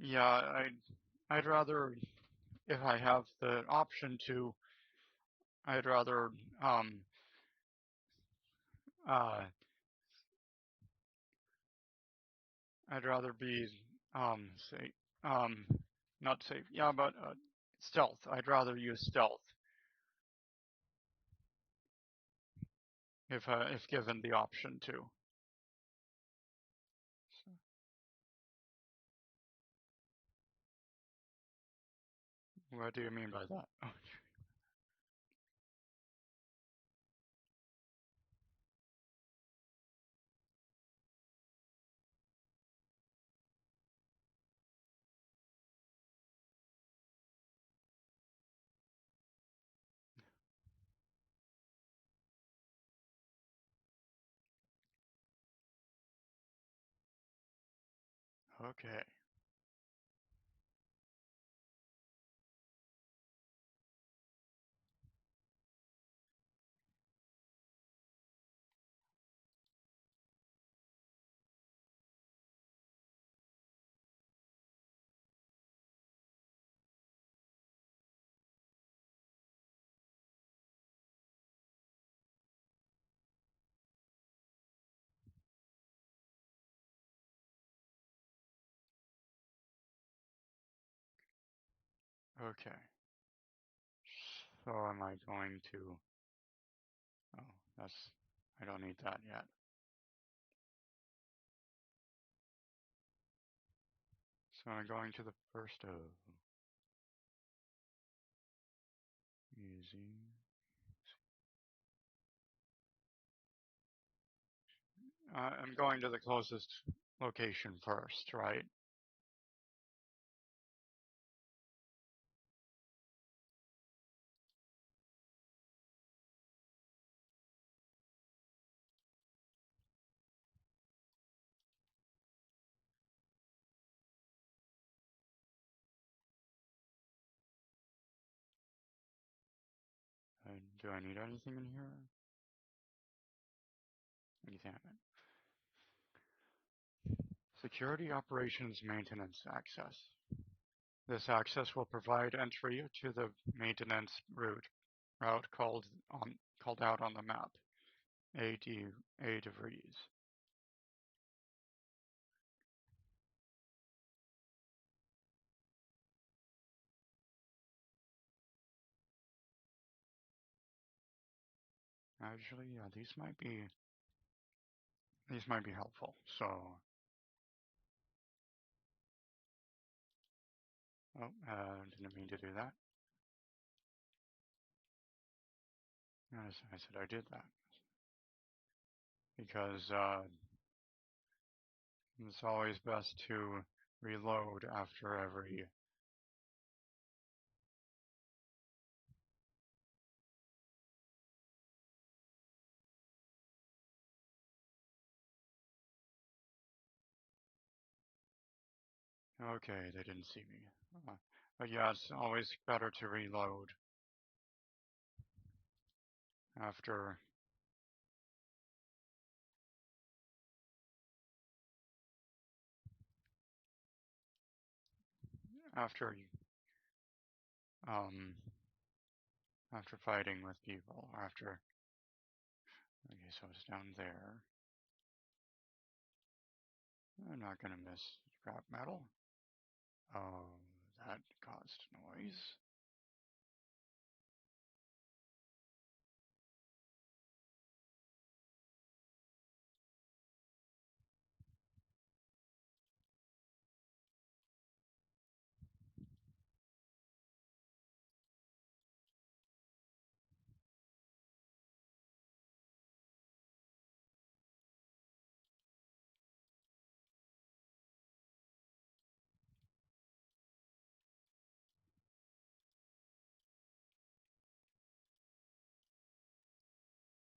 Yeah, I'd rather, if I have the option to, I'd rather uh I'd rather be say not safe. Yeah, but stealth. I'd rather use stealth if given the option to. So, what do you mean by that? Okay. Okay. So am I going to... Oh, that's... I don't need that yet. So I'm going to the first of... Easy. I'm going to the closest location first, right? Do I need anything in here? Examine. Security Operations Maintenance Access. This access will provide entry to the maintenance route called out on the map. A DeVries. Actually, yeah, these might be helpful. So, didn't mean to do that. Yes, I said I did that because it's always best to reload after every. Okay, they didn't see me. But yeah, it's always better to reload after after um after fighting with people. After okay, so it's down there. I'm not gonna miss scrap metal. Oh, that caused noise.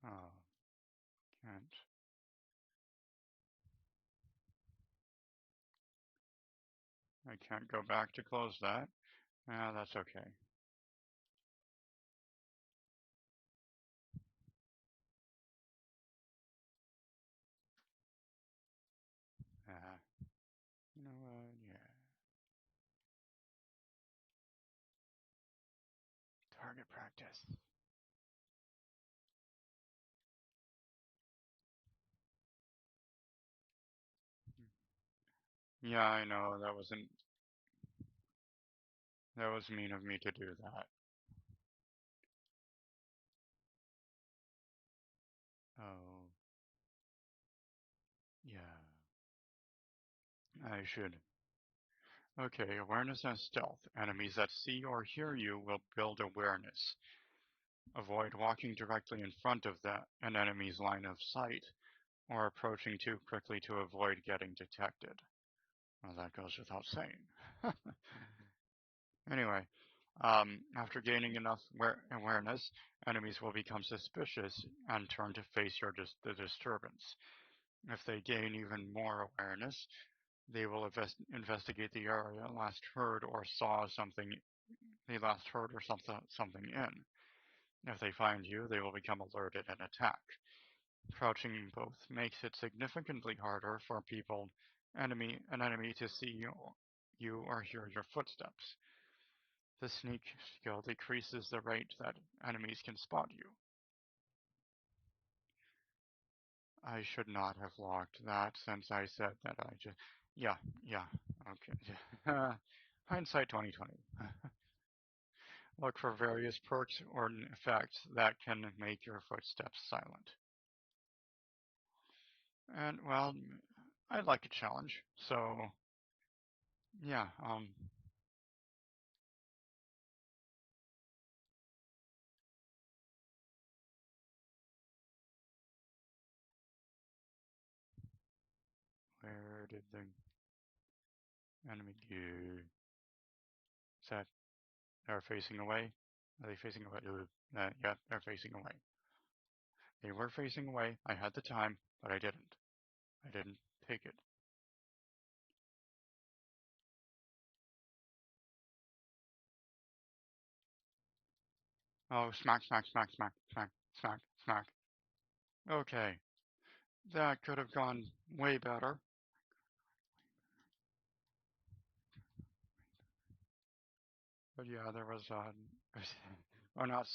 Oh, can't. I can't go back to close that. Yeah, that's okay. Uh, you know what? Yeah. Target practice. Yeah, I know that was mean of me to do that. Oh, yeah. I should. Okay, awareness and stealth. Enemies that see or hear you will build awareness. Avoid walking directly in front of an enemy's line of sight or approaching too quickly to avoid getting detected. Well, that goes without saying. Anyway, after gaining enough awareness, enemies will become suspicious and turn to face the disturbance. If they gain even more awareness, they will investigate the area last heard or something in. If they find you, they will become alerted and attack. Crouching both makes it significantly harder for an enemy to see you or hear your footsteps. The sneak skill decreases the rate that enemies can spot you. I should not have logged that since I said that I just... Yeah, yeah, okay. Hindsight 2020. Look for various perks or effects that can make your footsteps silent. And, well, I like a challenge, so yeah, where did the enemy go? Is that they're facing away? Are they facing away? Yeah, they're facing away. They were facing away. I had the time, but I didn't. I didn't take it. Oh, smack, smack, smack, smack, smack, smack, smack. Okay, that could have gone way better. But yeah, there was or not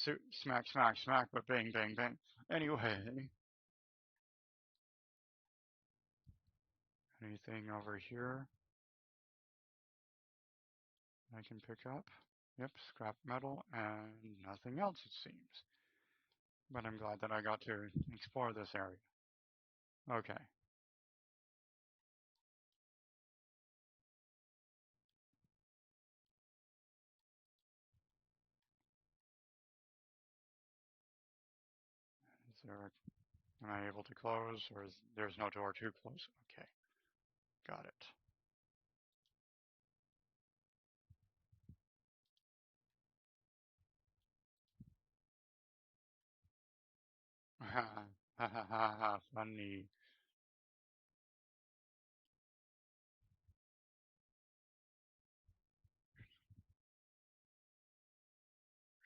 smack, smack, smack, but bang, bang, bang. Anyway, anything over here I can pick up? Yep, scrap metal and nothing else it seems. But I'm glad that I got to explore this area. Okay. Is there, am I able to close or is there's no door to close? Okay, got it. Ha ha ha ha ha, funny.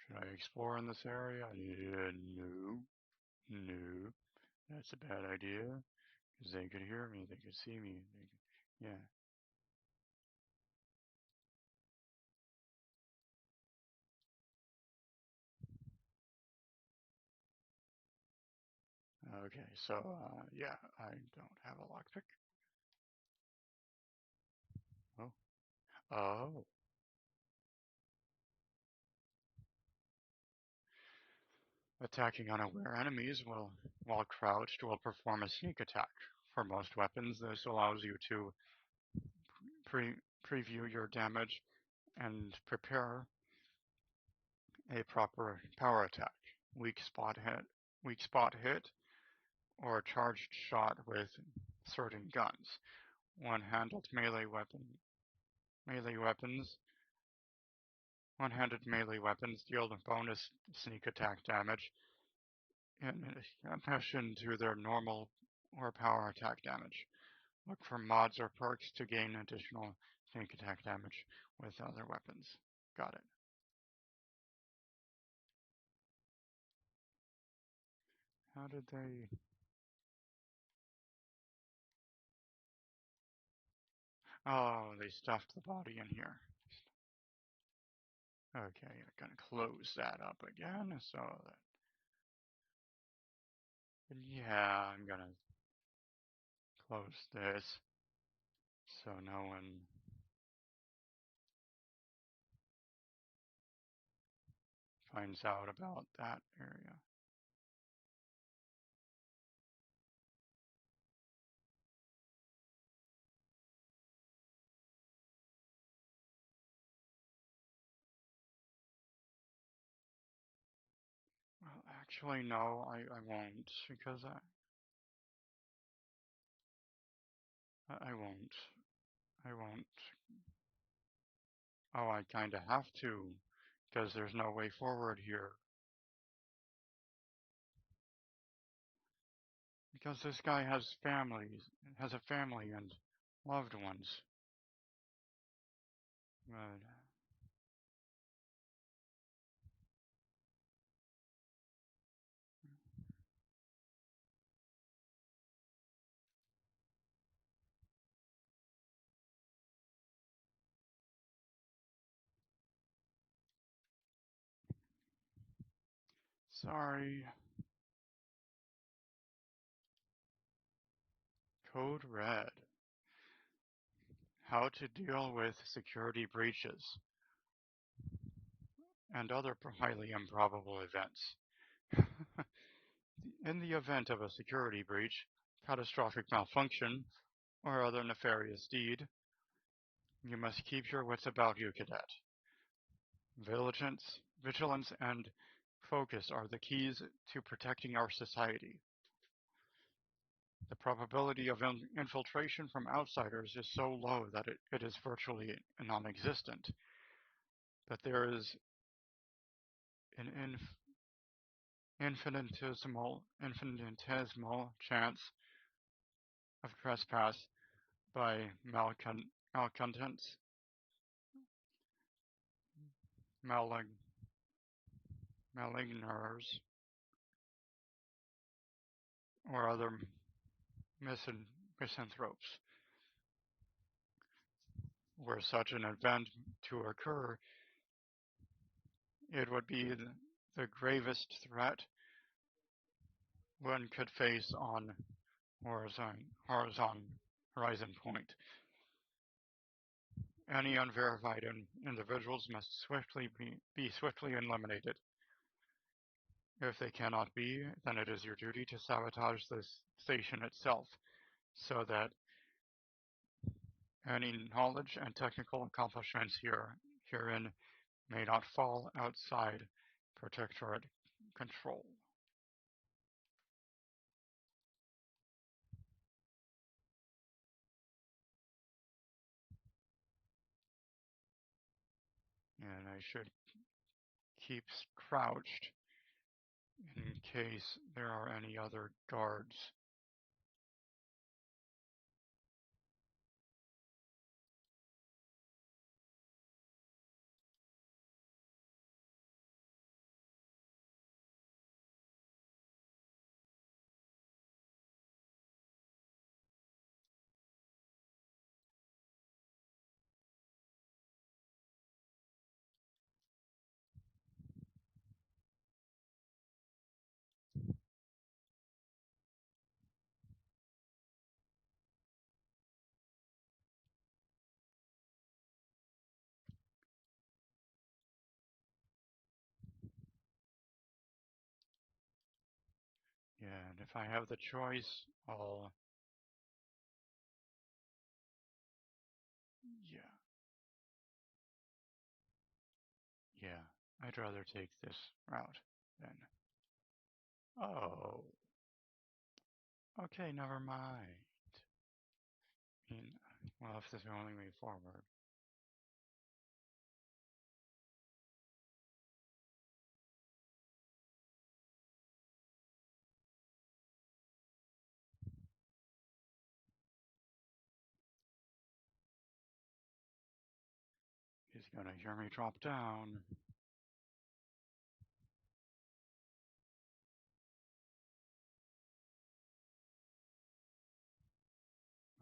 Should I explore in this area? Yeah, no, no. That's a bad idea. Because they could hear me, they could see me. Yeah. Okay, so, yeah, I don't have a lockpick. Oh. Oh. Attacking unaware enemies will, while crouched, will perform a sneak attack. For most weapons, this allows you to pre preview your damage and prepare a proper power attack. Weak spot hit, weak spot hit, or charged shot with certain guns. One-handed melee weapons, one-handed melee weapons deal bonus sneak attack damage in addition to their normal or power attack damage. Look for mods or perks to gain additional sneak attack damage with other weapons. Got it. How did they... Oh, they stuffed the body in here. Okay, I'm gonna close that up again, so that... Yeah, I'm gonna close this so no one finds out about that area. Well, actually, no, I won't, because I won't. I won't. Oh, I kinda have to, because there's no way forward here. Because this guy has has a family and loved ones. But, sorry. Code red. How to deal with security breaches. and other highly improbable events. In the event of a security breach, catastrophic malfunction, or other nefarious deed, you must keep your wits about you, cadet. Vigilance, and focus are the keys to protecting our society. The probability of infiltration from outsiders is so low that it is virtually non-existent, but there is an infinitesimal chance of trespass by malcontents, malig- maligners, or other misanthropes. Were such an event to occur, it would be the gravest threat one could face on horizon point. Any unverified individuals must be swiftly eliminated. If they cannot be, then it is your duty to sabotage the station itself, so that any knowledge and technical accomplishments herein may not fall outside Protectorate control. And I should keep crouched in case there are any other guards. Yeah, and if I have the choice, I'll... Yeah, yeah, I'd rather take this route than... Oh, okay, never mind. I mean, well, if this is the only way forward. He's gonna hear me drop down.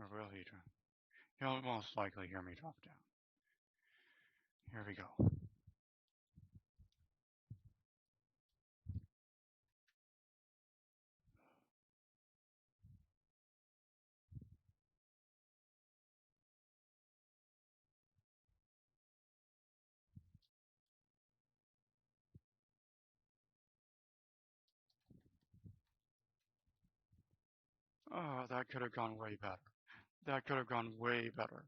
Or will he? He'll most likely hear me drop down. Here we go. Oh, that could have gone way better. That could have gone way better.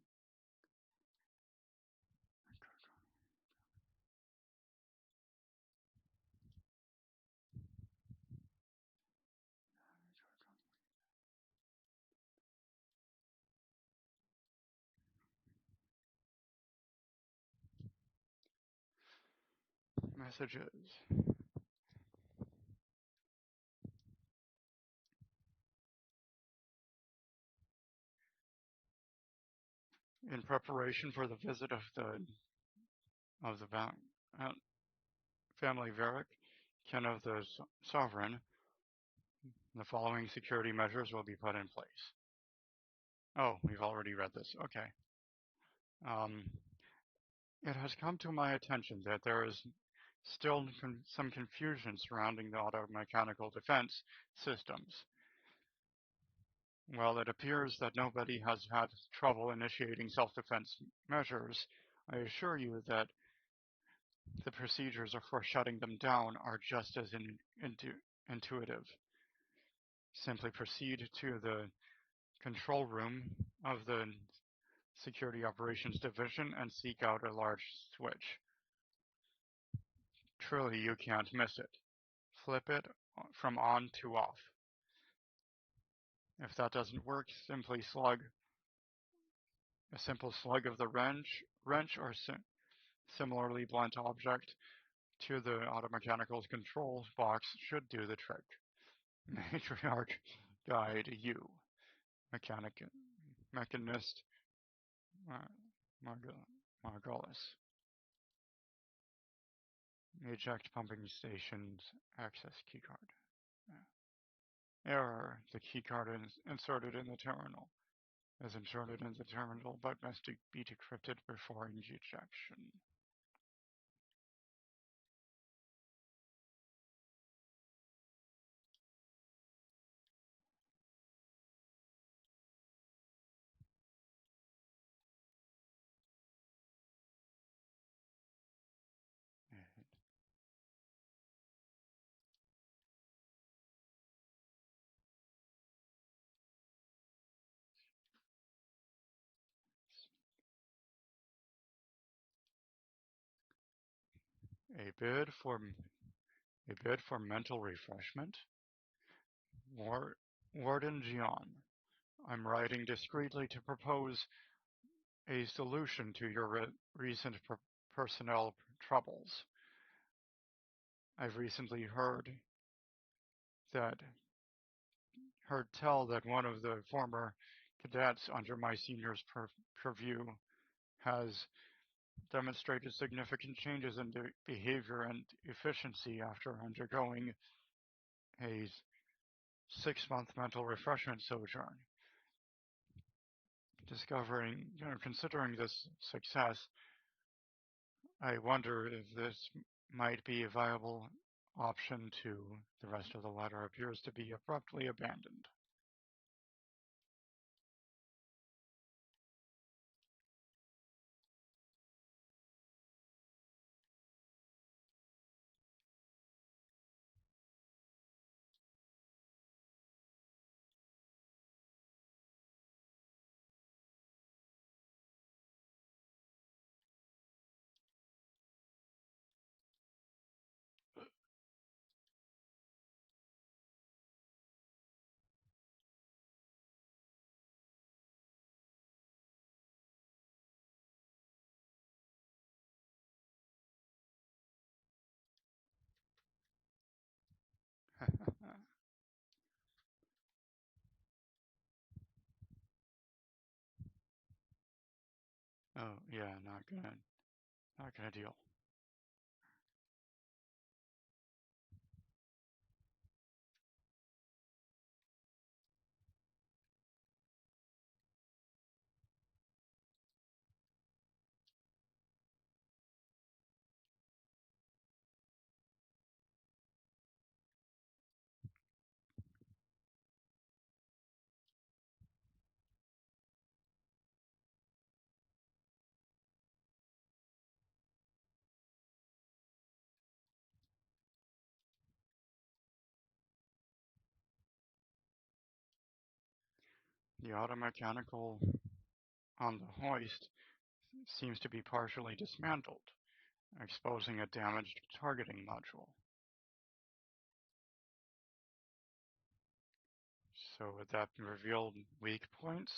Messages. In preparation for the visit of the family Varick, kin of the sovereign, the following security measures will be put in place. Oh, we've already read this. Okay. Um, it has come to my attention that there is still some confusion surrounding the auto-mechanical defense systems. While it appears that nobody has had trouble initiating self-defense measures, I assure you that The procedures for shutting them down are just as intuitive. Simply proceed to the control room of the Security Operations Division and seek out a large switch. Truly, you can't miss it. Flip it from on to off. If that doesn't work, simply slug a simple slug of the wrench or similarly blunt object to the automechanical's control box should do the trick. Matriarch guide you. Mechanist Margolis. Eject pumping station's access keycard. Error. The keycard is inserted in the terminal. Is inserted in the terminal but must be decrypted before ejection. A bid for mental refreshment. Warden Gian, I'm writing discreetly to propose a solution to your recent personnel troubles. I've recently heard tell that one of the former cadets under my senior's purview has demonstrated significant changes in behavior and efficiency after undergoing a 6-month mental refreshment sojourn. Considering this success, I wonder if this might be a viable option to the rest of the letter appears to be abruptly abandoned. Oh yeah, not gonna deal. The automechanical on the hoist seems to be partially dismantled, exposing a damaged targeting module. So would that reveal weak points?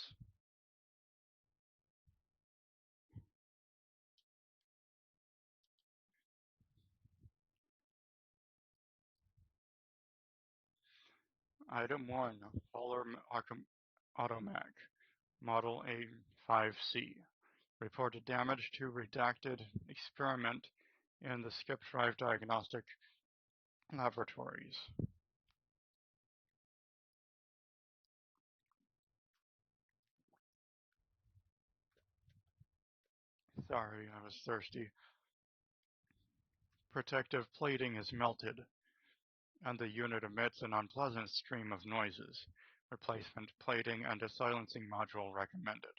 Item 1, Fuller Automac, Model A5C. Reported damage to redacted experiment in the skip drive diagnostic laboratories. Sorry, I was thirsty. Protective plating is melted, and the unit emits an unpleasant stream of noises. Replacement plating and a silencing module recommended.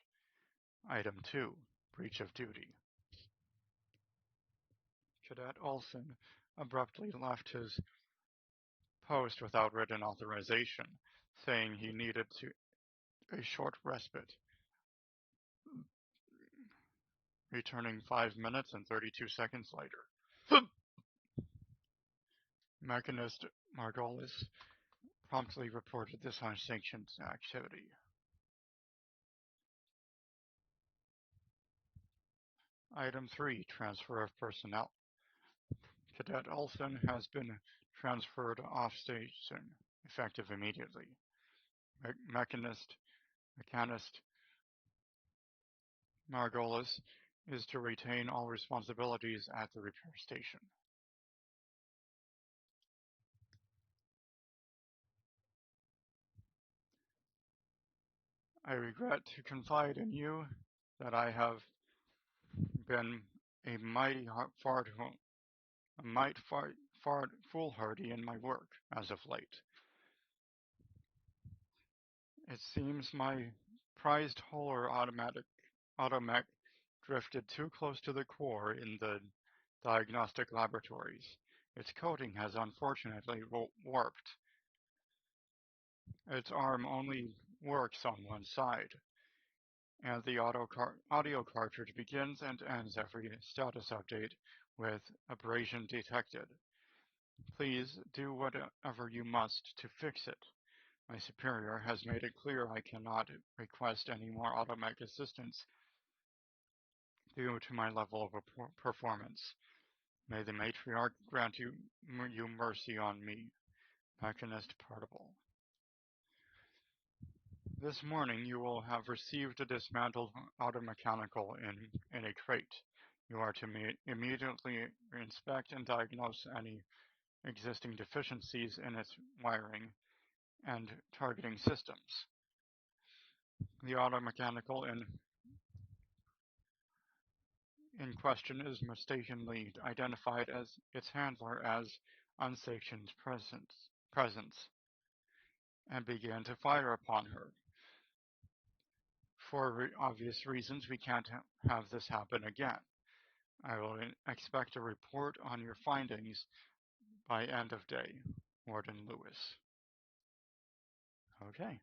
Item 2, breach of duty. Cadet Olson abruptly left his post without written authorization, saying he needed a short respite, returning 5 minutes and 32 seconds later. Mechanist Margolis promptly reported this unsanctioned activity. Item 3. Transfer of personnel. Cadet Olson has been transferred off station, effective immediately. Mechanist Margolis is to retain all responsibilities at the repair station. I regret to confide in you that I have been a far foolhardy in my work as of late. It seems my prized Holler automech drifted too close to the core in the diagnostic laboratories. Its coating has unfortunately warped. Its arm only works on one side, and the audio cartridge begins and ends every status update with abrasion detected. Please do whatever you must to fix it. My superior has made it clear I cannot request any more automech assistance due to my level of performance. May the matriarch grant you mercy on me. Machinist Partible. This morning you will have received a dismantled automechanical in a crate. You are to immediately inspect and diagnose any existing deficiencies in its wiring and targeting systems. The automechanical in question is mistakenly identified as its handler as unsanctioned presence and began to fire upon her. For obvious reasons, we can't have this happen again. I will expect a report on your findings by end of day. Warden Lewis. Okay.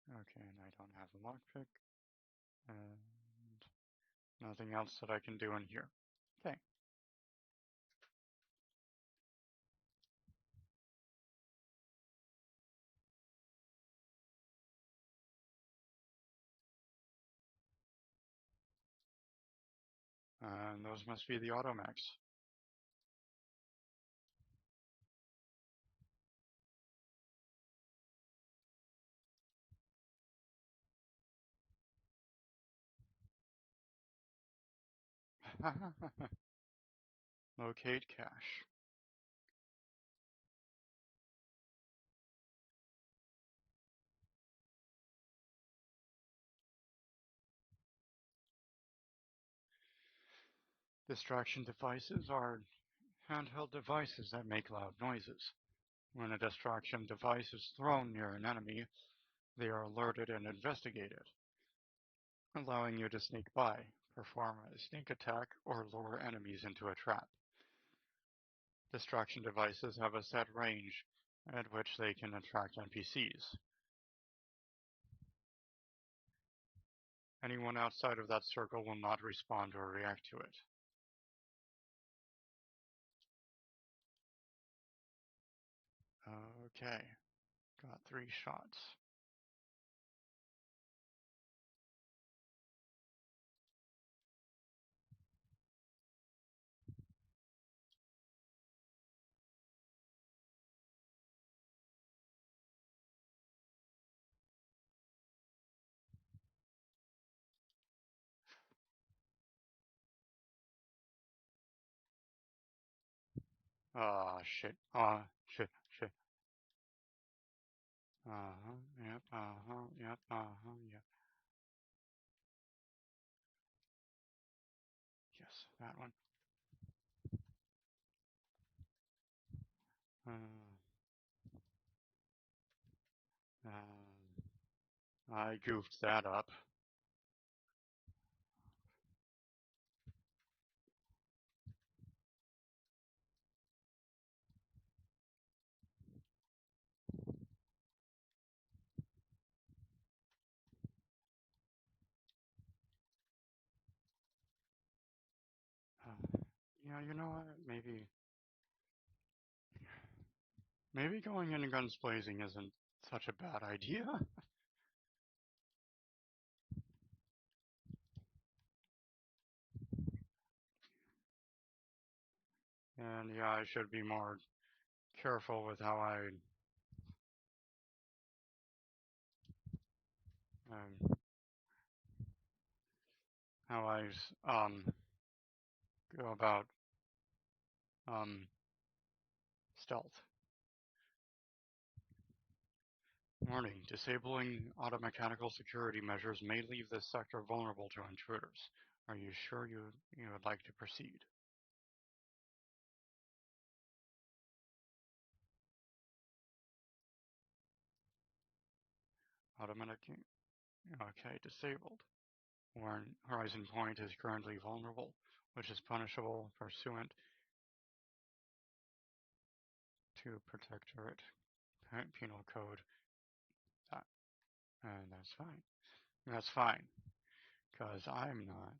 Okay, and I don't have a lockpick. And nothing else that I can do in here. Okay. And those must be the automechs. Locate cache. Distraction devices are handheld devices that make loud noises. When a distraction device is thrown near an enemy, they are alerted and investigated, allowing you to sneak by, perform a sneak attack, or lure enemies into a trap. Distraction devices have a set range at which they can attract NPCs. Anyone outside of that circle will not respond or react to it. Okay, got 3 shots. Ah, shit. Shit. Yep, yep, yep. Yes, that one. Uh, I goofed that up. Yeah, you know what? Maybe going into guns blazing isn't such a bad idea. And yeah, I should be more careful with um, how I go about um, stealth. Warning: disabling automechanical security measures may leave this sector vulnerable to intruders. Are you sure you would like to proceed? Automatic. Okay, disabled. Warn: Horizon Point is currently vulnerable, which is punishable pursuant to Protectorate Penal Code. That, and that's fine. That's fine, because I'm not.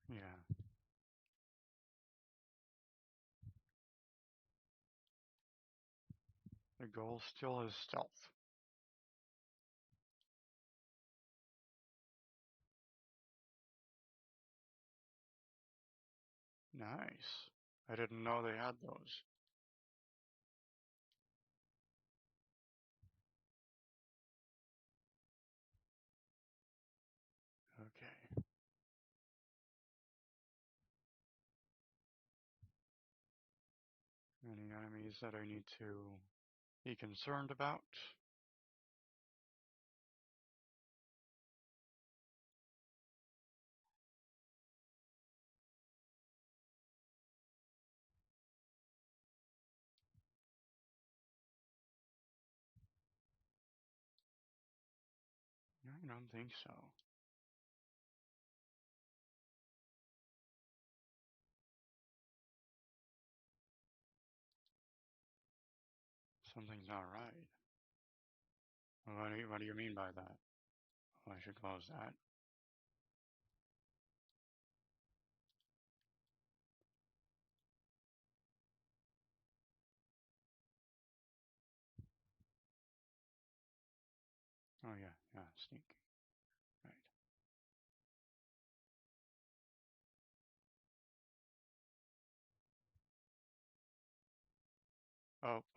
Yeah, the goal still is stealth. Nice. I didn't know they had those. Okay. Any enemies that I need to be concerned about? I don't think so. Something's not right. What do you mean by that? Oh, I should close that. Oh yeah, yeah, sneak. Right.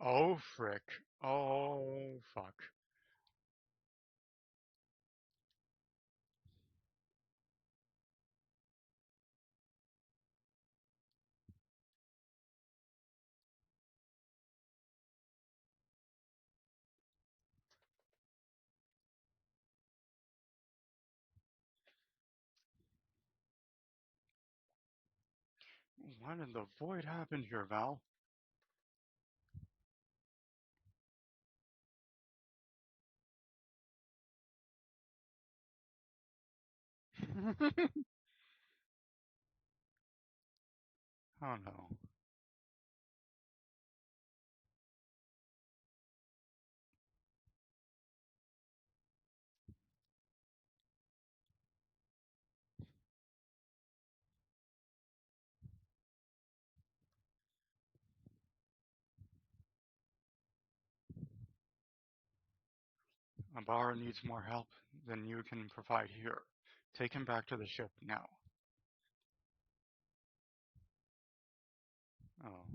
Oh, frick. Oh, fuck. What in the void happened here, Val? Oh no. Abara needs more help than you can provide here. Take him back to the ship now. Oh.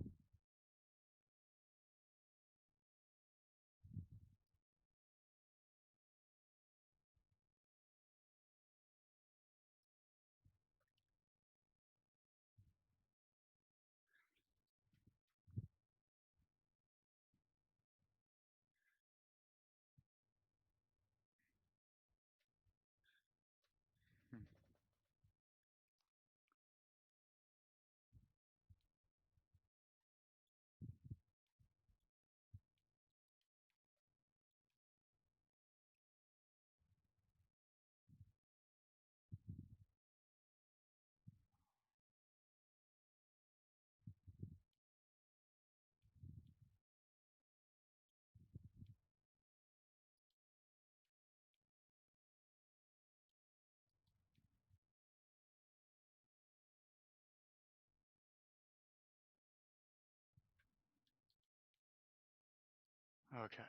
Okay,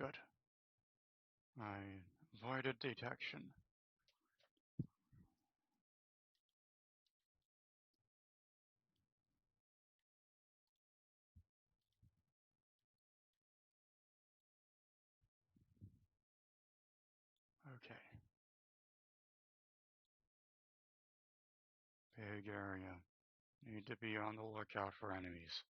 good. I avoided detection. Okay, big area. Need to be on the lookout for enemies.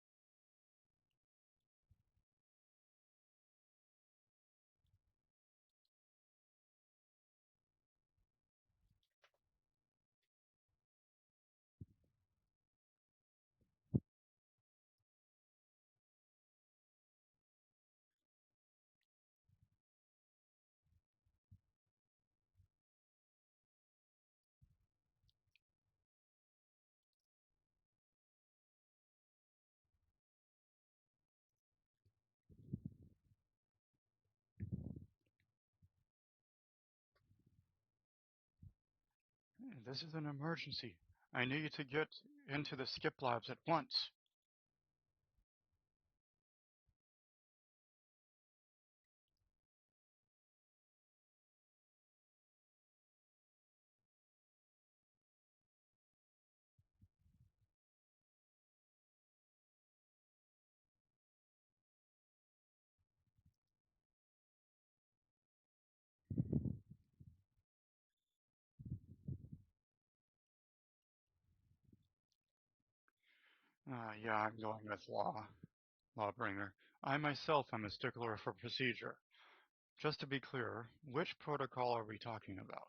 This is an emergency. I need to get into the skip labs at once. Yeah, I'm going with Lawbringer. I myself am a stickler for procedure. Just to be clear, which protocol are we talking about?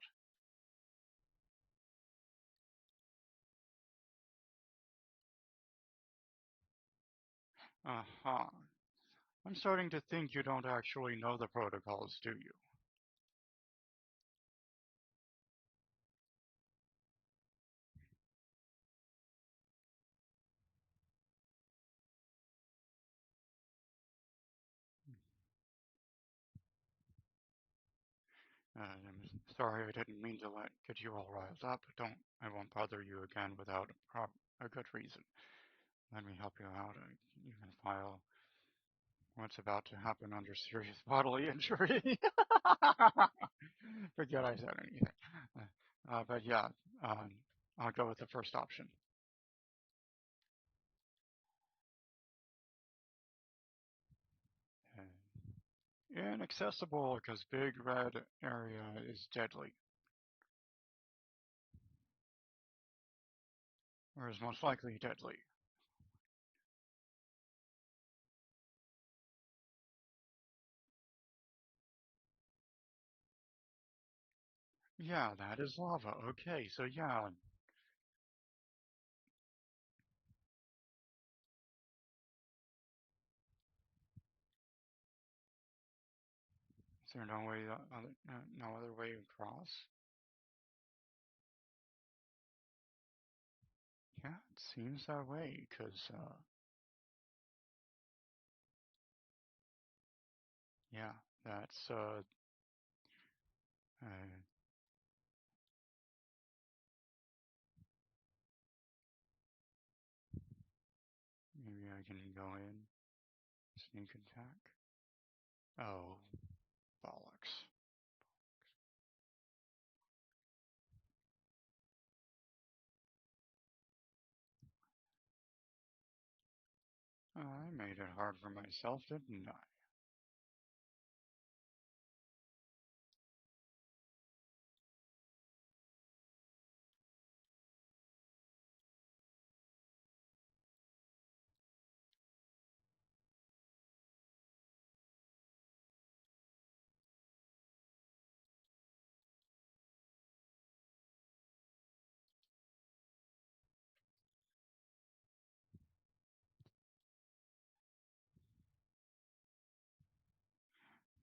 Uh-huh. I'm starting to think you don't actually know the protocols, do you? I'm sorry I didn't mean to get you all riled up. I won't bother you again without a good reason. Let me help you out. You can file what's about to happen under serious bodily injury. Forget I said anything. But yeah, um, I'll go with the first option. Uh, Inaccessible because big red area is deadly, or is most likely deadly. Yeah, that is lava. Okay, so yeah, is there no way, no other way across? Yeah, it seems that way, because, yeah, that's, uh, maybe I can go in, sneak attack. Oh, bollocks. I made it hard for myself, didn't I?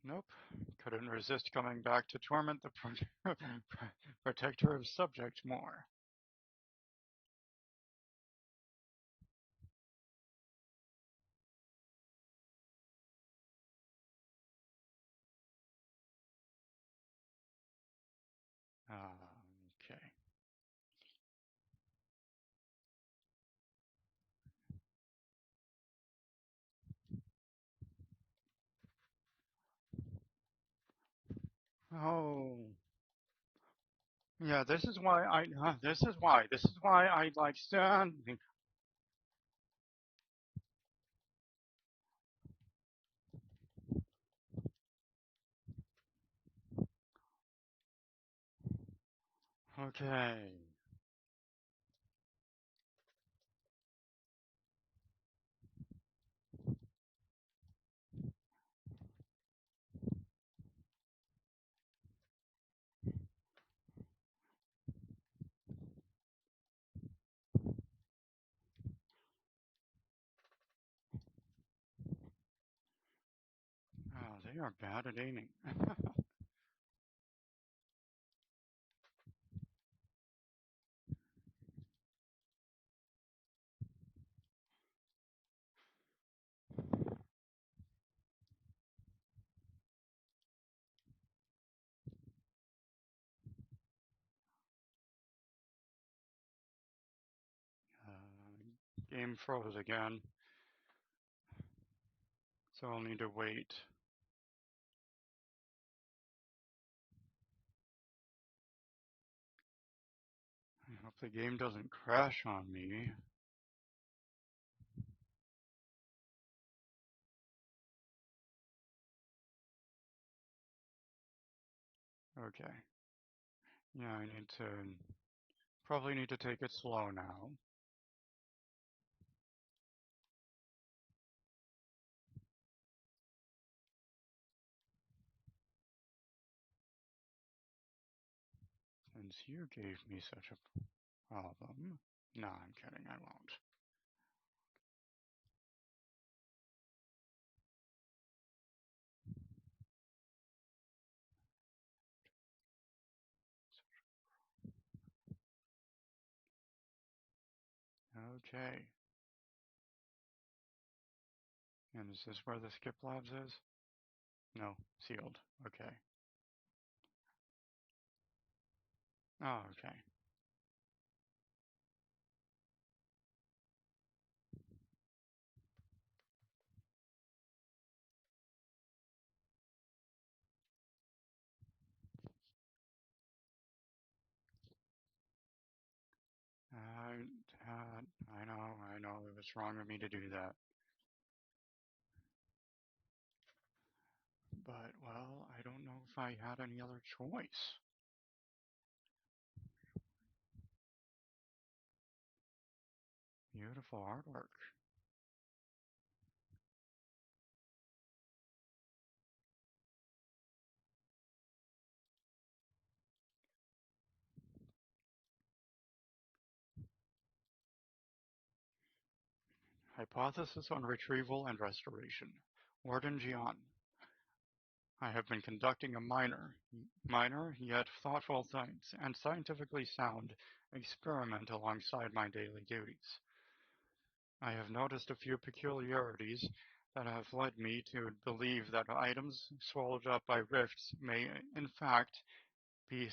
Nope. Couldn't resist coming back to torment the protector of subject more. Okay. Oh, yeah. This is why I. This is why. This is why I like standing. Okay. Oh, they are bad at aiming. Game froze again, so I'll need to wait. I hope the game doesn't crash on me. Okay. Yeah, I need to. Probably need to take it slow now. Since you gave me such a problem. No, I'm kidding, I won't. Okay. And is this where the skip labs is? No, sealed. Okay. Oh, okay. I know it was wrong of me to do that. But, well, I don't know if I had any other choice. Beautiful artwork. Hypothesis on retrieval and restoration. Warden Jian. I have been conducting a minor yet thoughtful science and scientifically sound experiment alongside my daily duties. I have noticed a few peculiarities that have led me to believe that items swallowed up by rifts may in fact be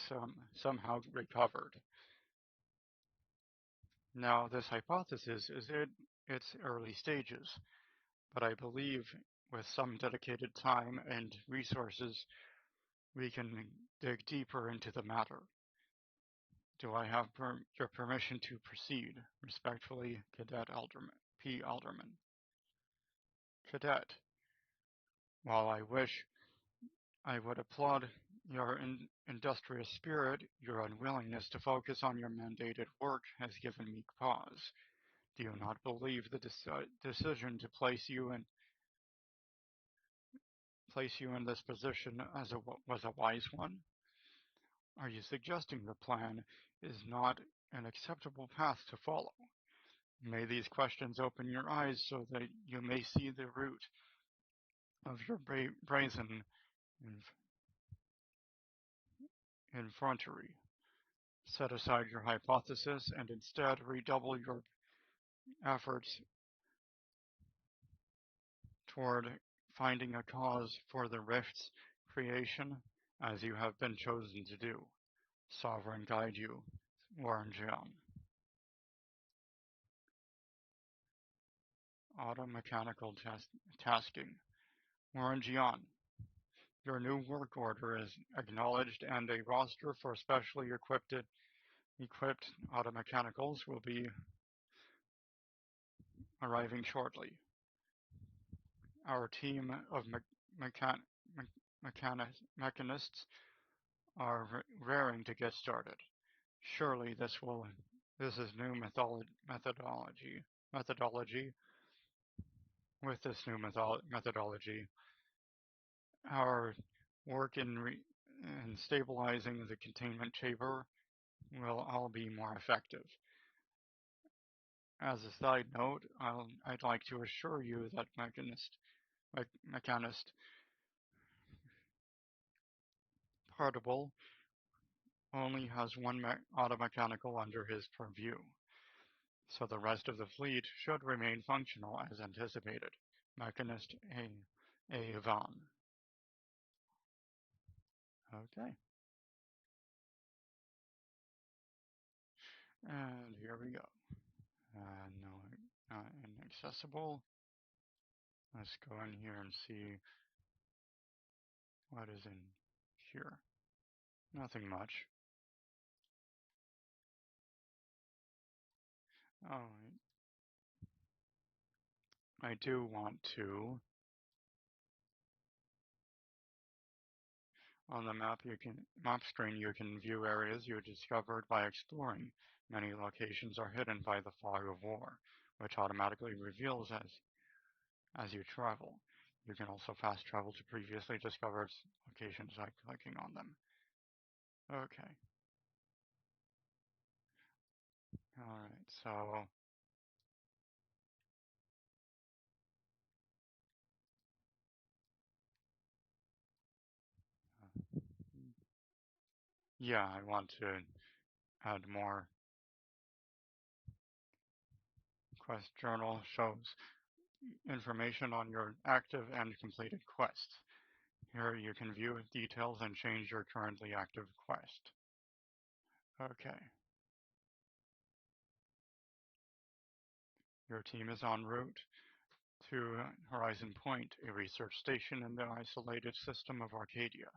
somehow recovered. Now, this hypothesis is in its early stages, but I believe with some dedicated time and resources, we can dig deeper into the matter. Do I have your permission to proceed? Respectfully, Cadet Alderman P. Alderman. Cadet, while I wish I would applaud your industrious spirit, your unwillingness to focus on your mandated work has given me pause. Do you not believe the decision to place you in this position was a wise one? Are you suggesting the plan is not an acceptable path to follow? May these questions open your eyes so that you may see the root of your brazen effrontery. Set aside your hypothesis and instead redouble your efforts toward finding a cause for the rift's creation as you have been chosen to do. Sovereign guide you, Warren Jian. Automechanical tasking. Warren Jian. Your new work order is acknowledged and a roster for specially equipped automechanicals will be arriving shortly. Our team of mechanists are raring to get started. Surely this is new methodology. With this new methodology, our work in stabilizing the containment chamber will all be more effective. As a side note, I'd like to assure you that Mechanist Partible only has one automechanical under his purview, so the rest of the fleet should remain functional as anticipated. Mechanist A. Van. Okay. And here we go. No, not inaccessible. Let's go in here and see what is in here. Nothing much. Oh, I do want to. On the map screen you can view areas you discovered by exploring. Many locations are hidden by the fog of war, which automatically reveals as you travel. You can also fast travel to previously discovered locations by clicking on them. Okay. Alright, so yeah, I want to add more. Quest journal shows information on your active and completed quests. Here you can view details and change your currently active quest. Okay. Your team is en route to Horizon Point, a research station in the isolated system of Arcadia.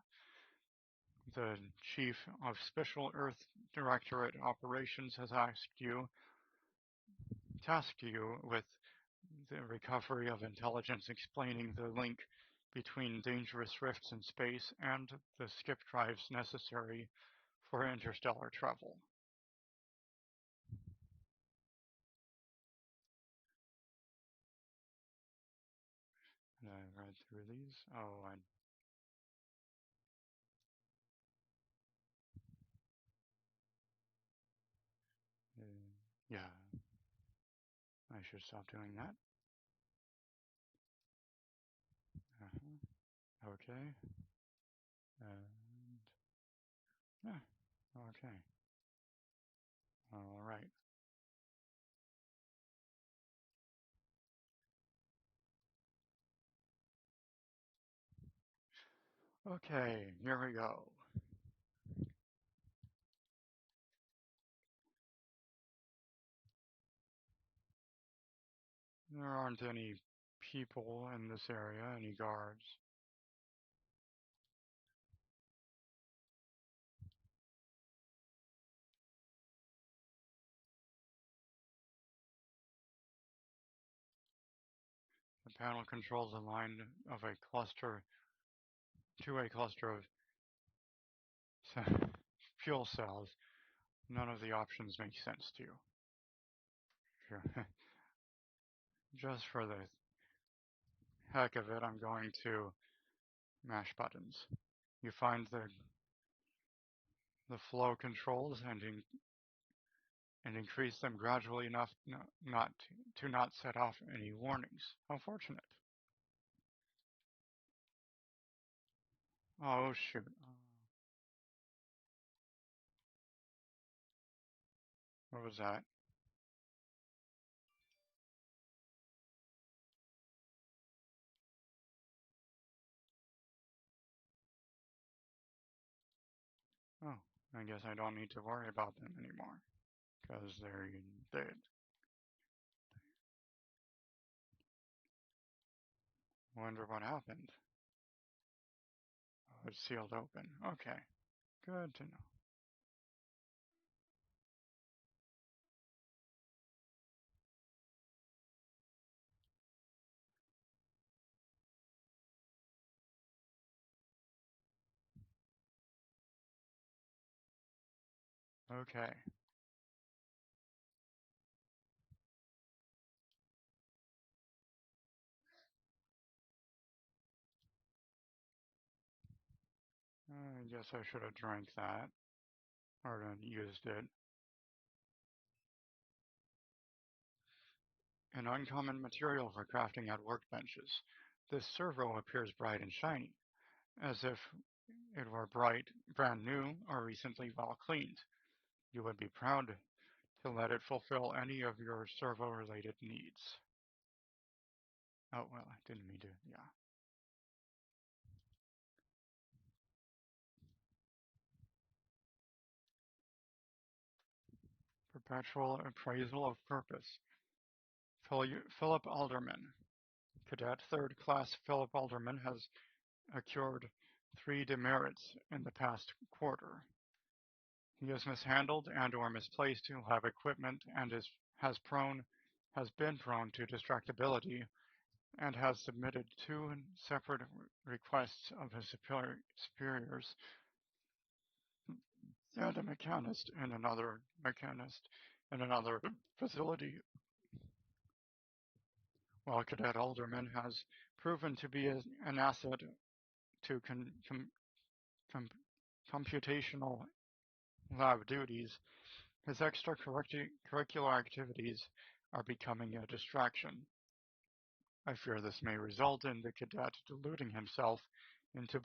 The Chief of Special Earth Directorate Operations has tasked you with the recovery of intelligence explaining the link between dangerous rifts in space and the skip drives necessary for interstellar travel. I read through these. Oh, yeah, I should stop doing that. Okay. And yeah, okay. All right. Okay, here we go. There aren't any people in this area, any guards. The panel controls a line of a cluster to a cluster of fuel cells. None of the options make sense to you. Just for the heck of it, I'm going to mash buttons. You find the flow controls and increase them gradually enough to not set off any warnings. How fortunate. Oh shoot. What was that? Oh, I guess I don't need to worry about them anymore. Because they're dead. Wonder what happened. it's sealed open. Okay, good to know. Okay, I guess I should have drank that or used it. An uncommon material for crafting at workbenches. This servo appears bright and shiny, as if it were bright, brand new, or recently well cleaned. You would be proud to let it fulfill any of your servo-related needs. Oh, well, I didn't mean to, yeah. Perpetual appraisal of purpose. Philip Alderman. Cadet 3rd Class Philip Alderman has accrued 3 demerits in the past quarter. He is mishandled and or misplaced lab equipment and has been prone to distractibility and has submitted 2 separate requests of his superiors and a mechanist in another facility. While Cadet Alderman has proven to be an asset to com, computational lab duties, his extracurricular activities are becoming a distraction. I fear this may result in the cadet deluding himself into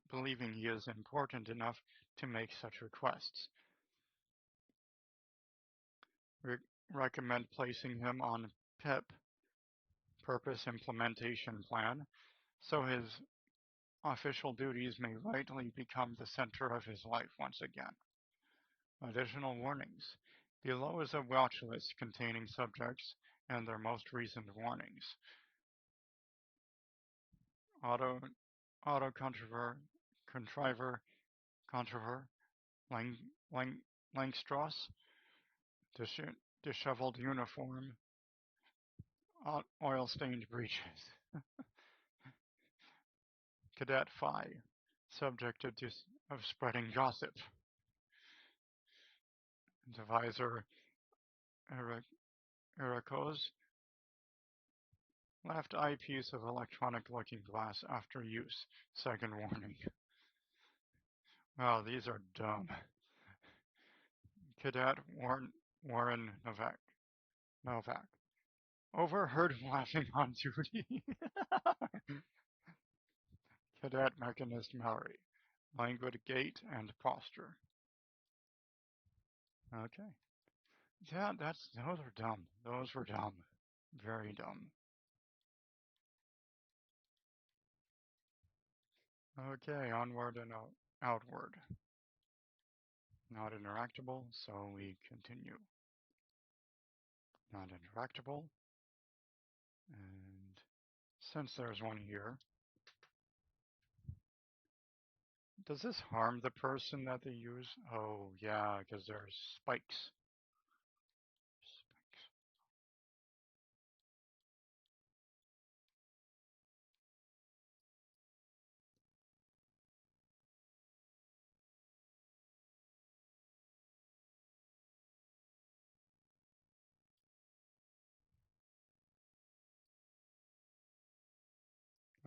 believing he is important enough to make such requests. Re recommend placing him on PIP, Purpose Implementation Plan, so his official duties may rightly become the center of his life once again. Additional warnings. Below is a watch list containing subjects and their most recent warnings. Auto, auto contriver, Lang, Lang, Langstrasse, disheveled uniform, oil-stained breeches. Cadet Phi, subject of spreading gossip. Divisor Ericos, left eyepiece of electronic looking glass after use. Second warning. Wow, these are dumb. Cadet Warren Novak. Overheard laughing on duty. Cadet Mechanist Mallory. Languid gait and posture. Okay. Yeah, those are dumb. Those were dumb. Very dumb. Okay, onward and outward. Not interactable, so we continue. Not interactable. And since there's one here, does this harm the person that they use? Oh, yeah, because there's spikes. Spikes.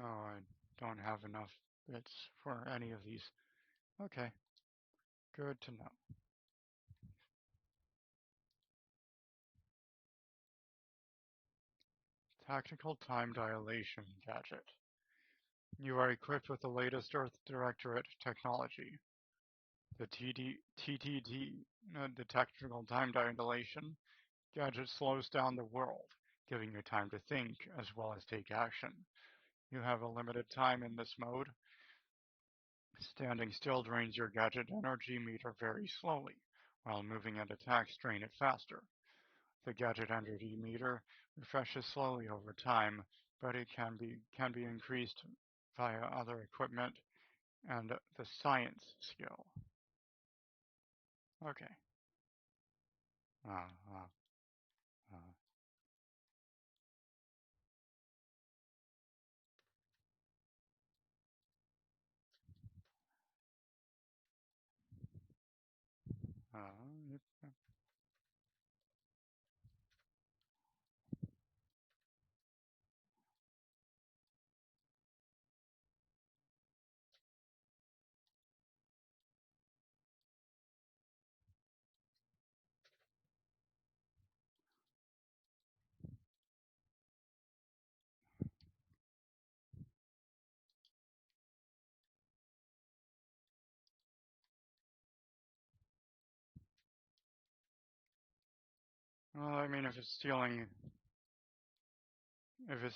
Oh, I don't have enough bits for any of these. Okay, good to know. Tactical time dilation gadget. You are equipped with the latest Earth Directorate technology. The TTD, the tactical time dilation gadget slows down the world, giving you time to think as well as take action. You have a limited time in this mode. Standing still drains your gadget energy meter very slowly, while moving and attacks drain it faster. The gadget energy meter refreshes slowly over time, but it can be increased via other equipment and the science skill. Okay. Uh, uh, uh, uh, well, I mean, if it's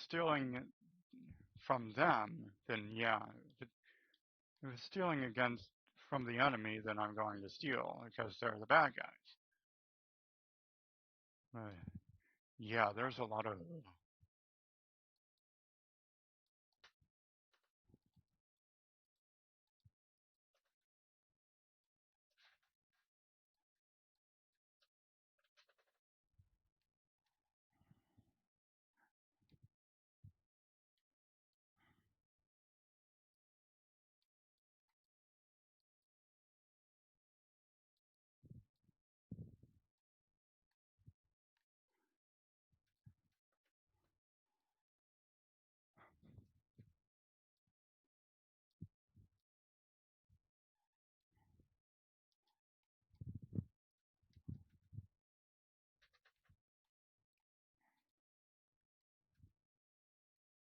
stealing from them, then yeah. If it's stealing against from the enemy, then I'm going to steal because they're the bad guys. Yeah, there's a lot of.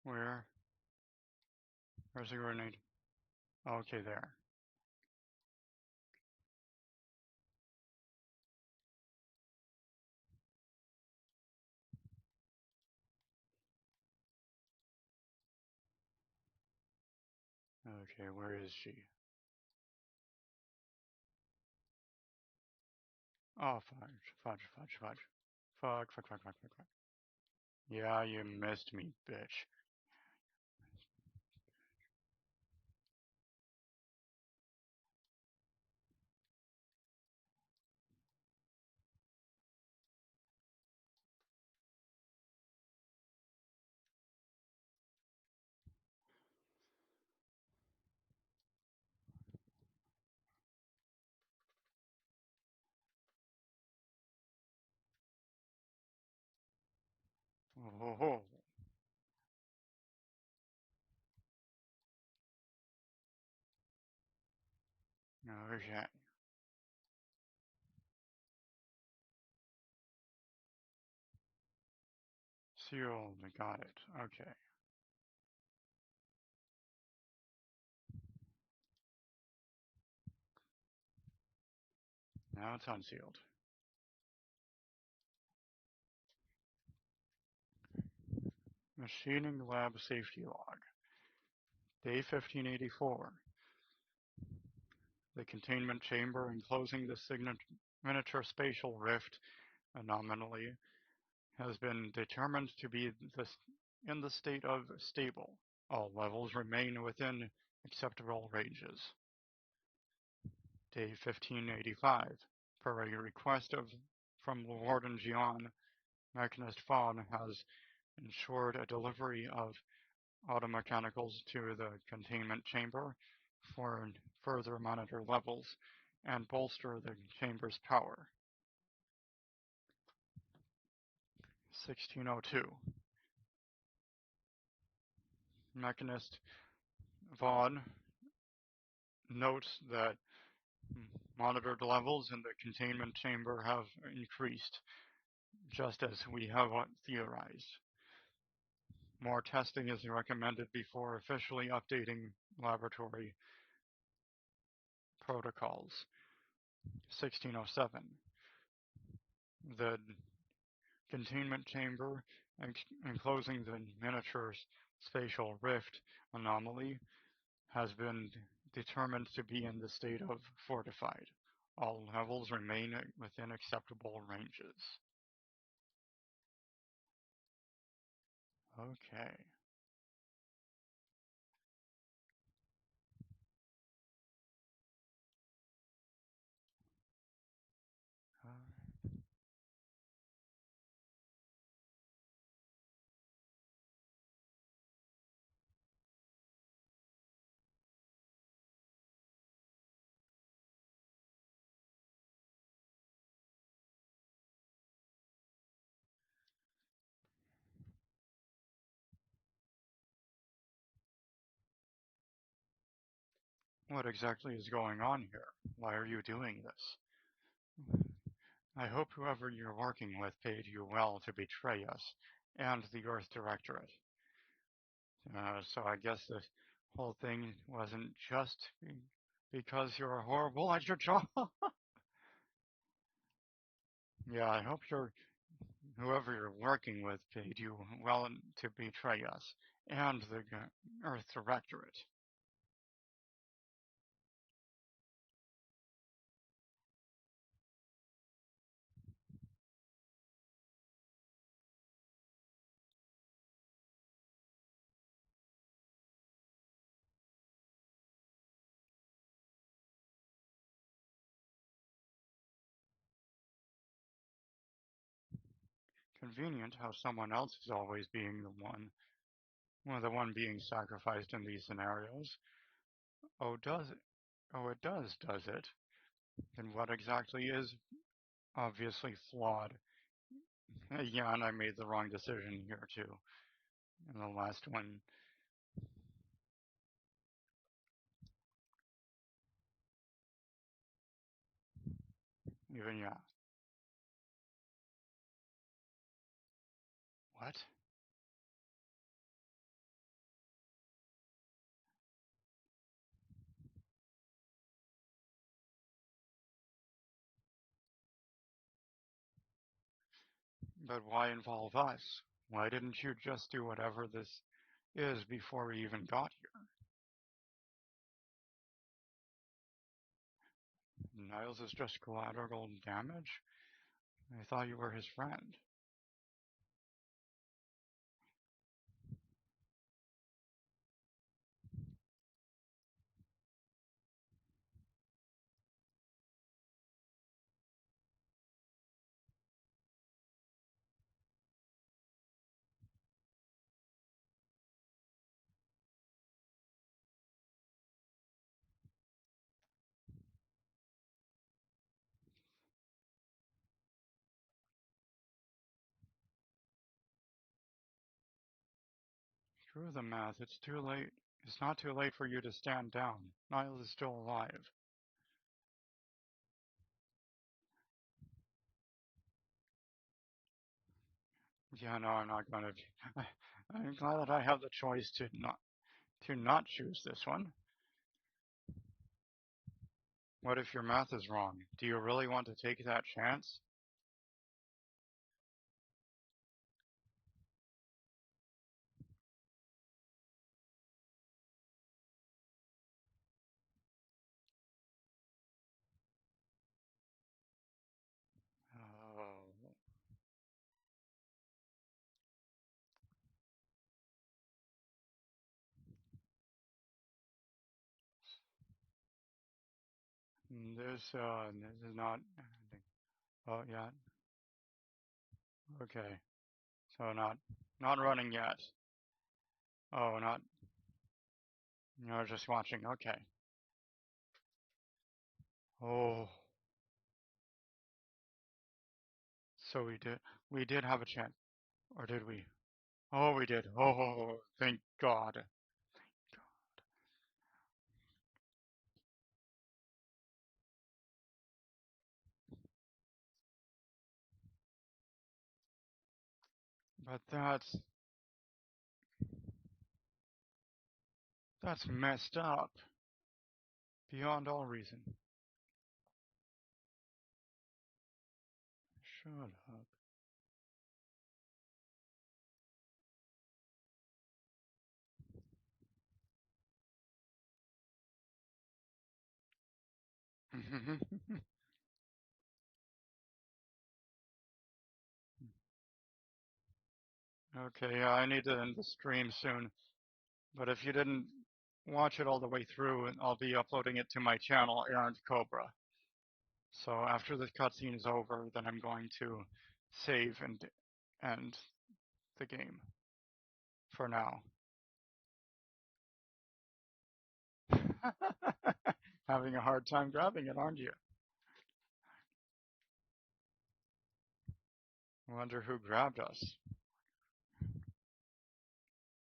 Where? Where's the grenade? Okay, there. Okay, where is she? Oh, fudge, fudge, fudge, fudge. Fuck, fuck, fuck, fuck, fuck, fuck. Yeah, you missed me, bitch. Oh, okay. Sealed, got it. Okay. Now it's unsealed. Machining lab safety log. Day 1584. The containment chamber enclosing the miniature spatial rift anomaly has been determined to be in the state of stable. All levels remain within acceptable ranges. Day 1585. Per a request from Warden Jian, Mechanist Fawn has ensured a delivery of automechanicals to the containment chamber for further monitor levels and bolster the chamber's power. 1602. Mechanist Vaughn notes that monitored levels in the containment chamber have increased, just as we have theorized. More testing is recommended before officially updating laboratory protocols. 1607. The containment chamber enclosing the miniature spatial rift anomaly has been determined to be in the state of fortified. All levels remain within acceptable ranges. Okay. What exactly is going on here? Why are you doing this? I hope whoever you're working with paid you well to betray us and the Earth Directorate. So I guess the whole thing wasn't just because you're horrible at your job. Yeah, I hope whoever you're working with paid you well to betray us and the Earth Directorate. Convenient how someone else is always being the one being sacrificed in these scenarios. Oh, does it? Oh, it does it? Then what exactly is obviously flawed? Yeah, and I made the wrong decision here too. In the last one, even yeah. What? But why involve us? Why didn't you just do whatever this is before we even got here? Niles is just collateral damage? I thought you were his friend. Screw the math, it's too late. It's not too late for you to stand down. Niles is still alive. Yeah, no, I'm not gonna. I'm glad that I have the choice to not choose this one. What if your math is wrong? Do you really want to take that chance? Oh, this is not. Oh, yeah. Okay. So not running yet. Oh, not. No, just watching. Okay. Oh, so we did have a chance, or did we? Oh, we did. Oh, thank God. But that's messed up beyond all reason. Shut up. Okay, yeah, I need to end the stream soon. But if you didn't watch it all the way through, I'll be uploading it to my channel, Errant Cobra. So after the cutscene is over, then I'm going to save and end the game for now. Having a hard time grabbing it, aren't you? I wonder who grabbed us,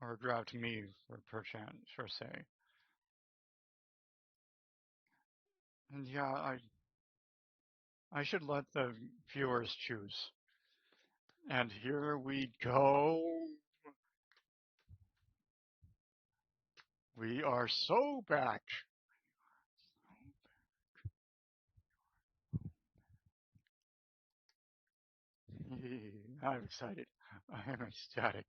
or grabbed me for perchance, per se. And yeah, I should let the viewers choose. And here we go. We are so back. I'm excited. I am ecstatic.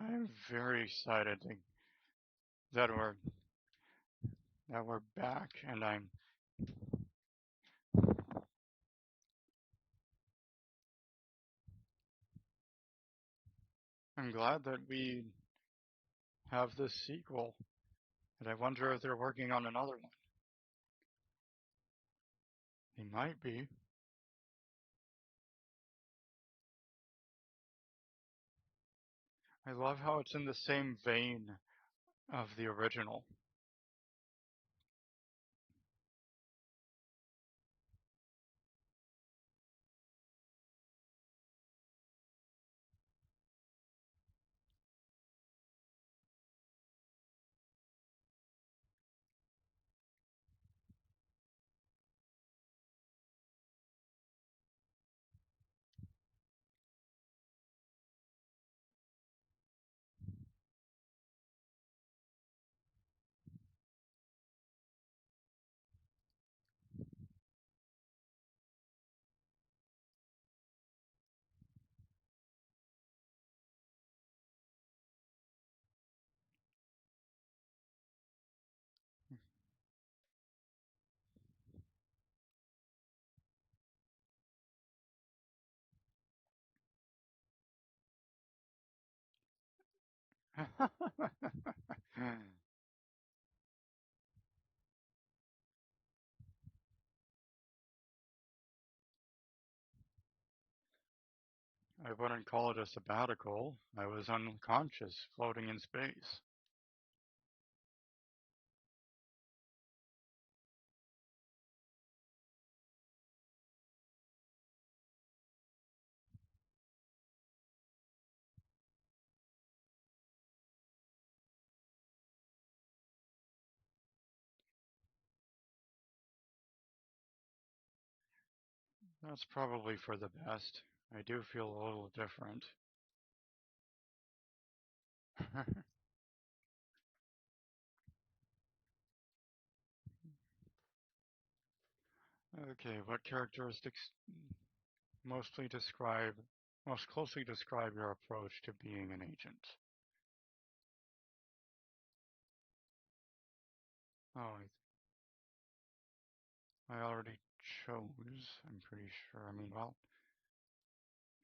I'm very excited that we're back, and I'm glad that we have this sequel. And I wonder if they're working on another one. They might be. I love how it's in the same vein of the original. I wouldn't call it a sabbatical. I was unconscious, floating in space. That's probably for the best. I do feel a little different. Okay, what characteristics mostly describe, most closely describe your approach to being an agent? Oh, I already chose, I'm pretty sure. I mean, well,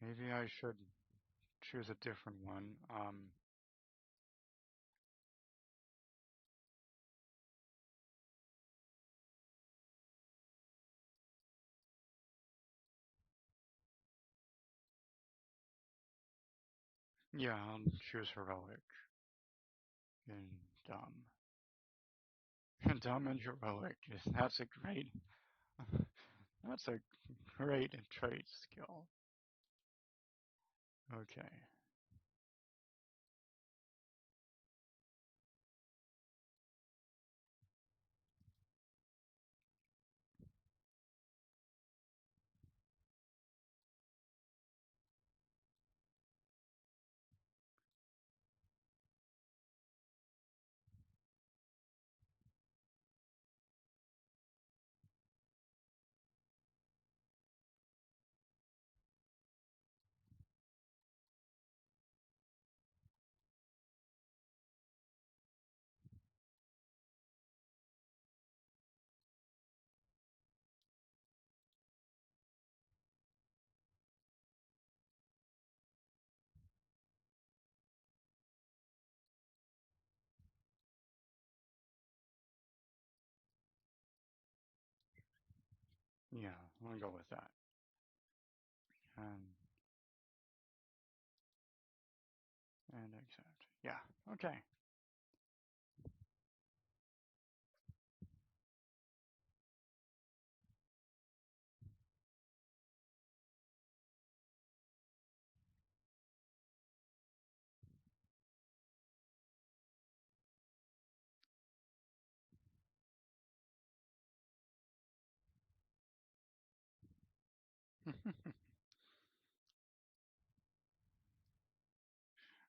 maybe I should choose a different one. Yeah, I'll choose heroic and dumb. Dumb and heroic. That's a great, that's a great trait skill. Okay. Yeah, I'm gonna go with that. And accept. Yeah. Okay.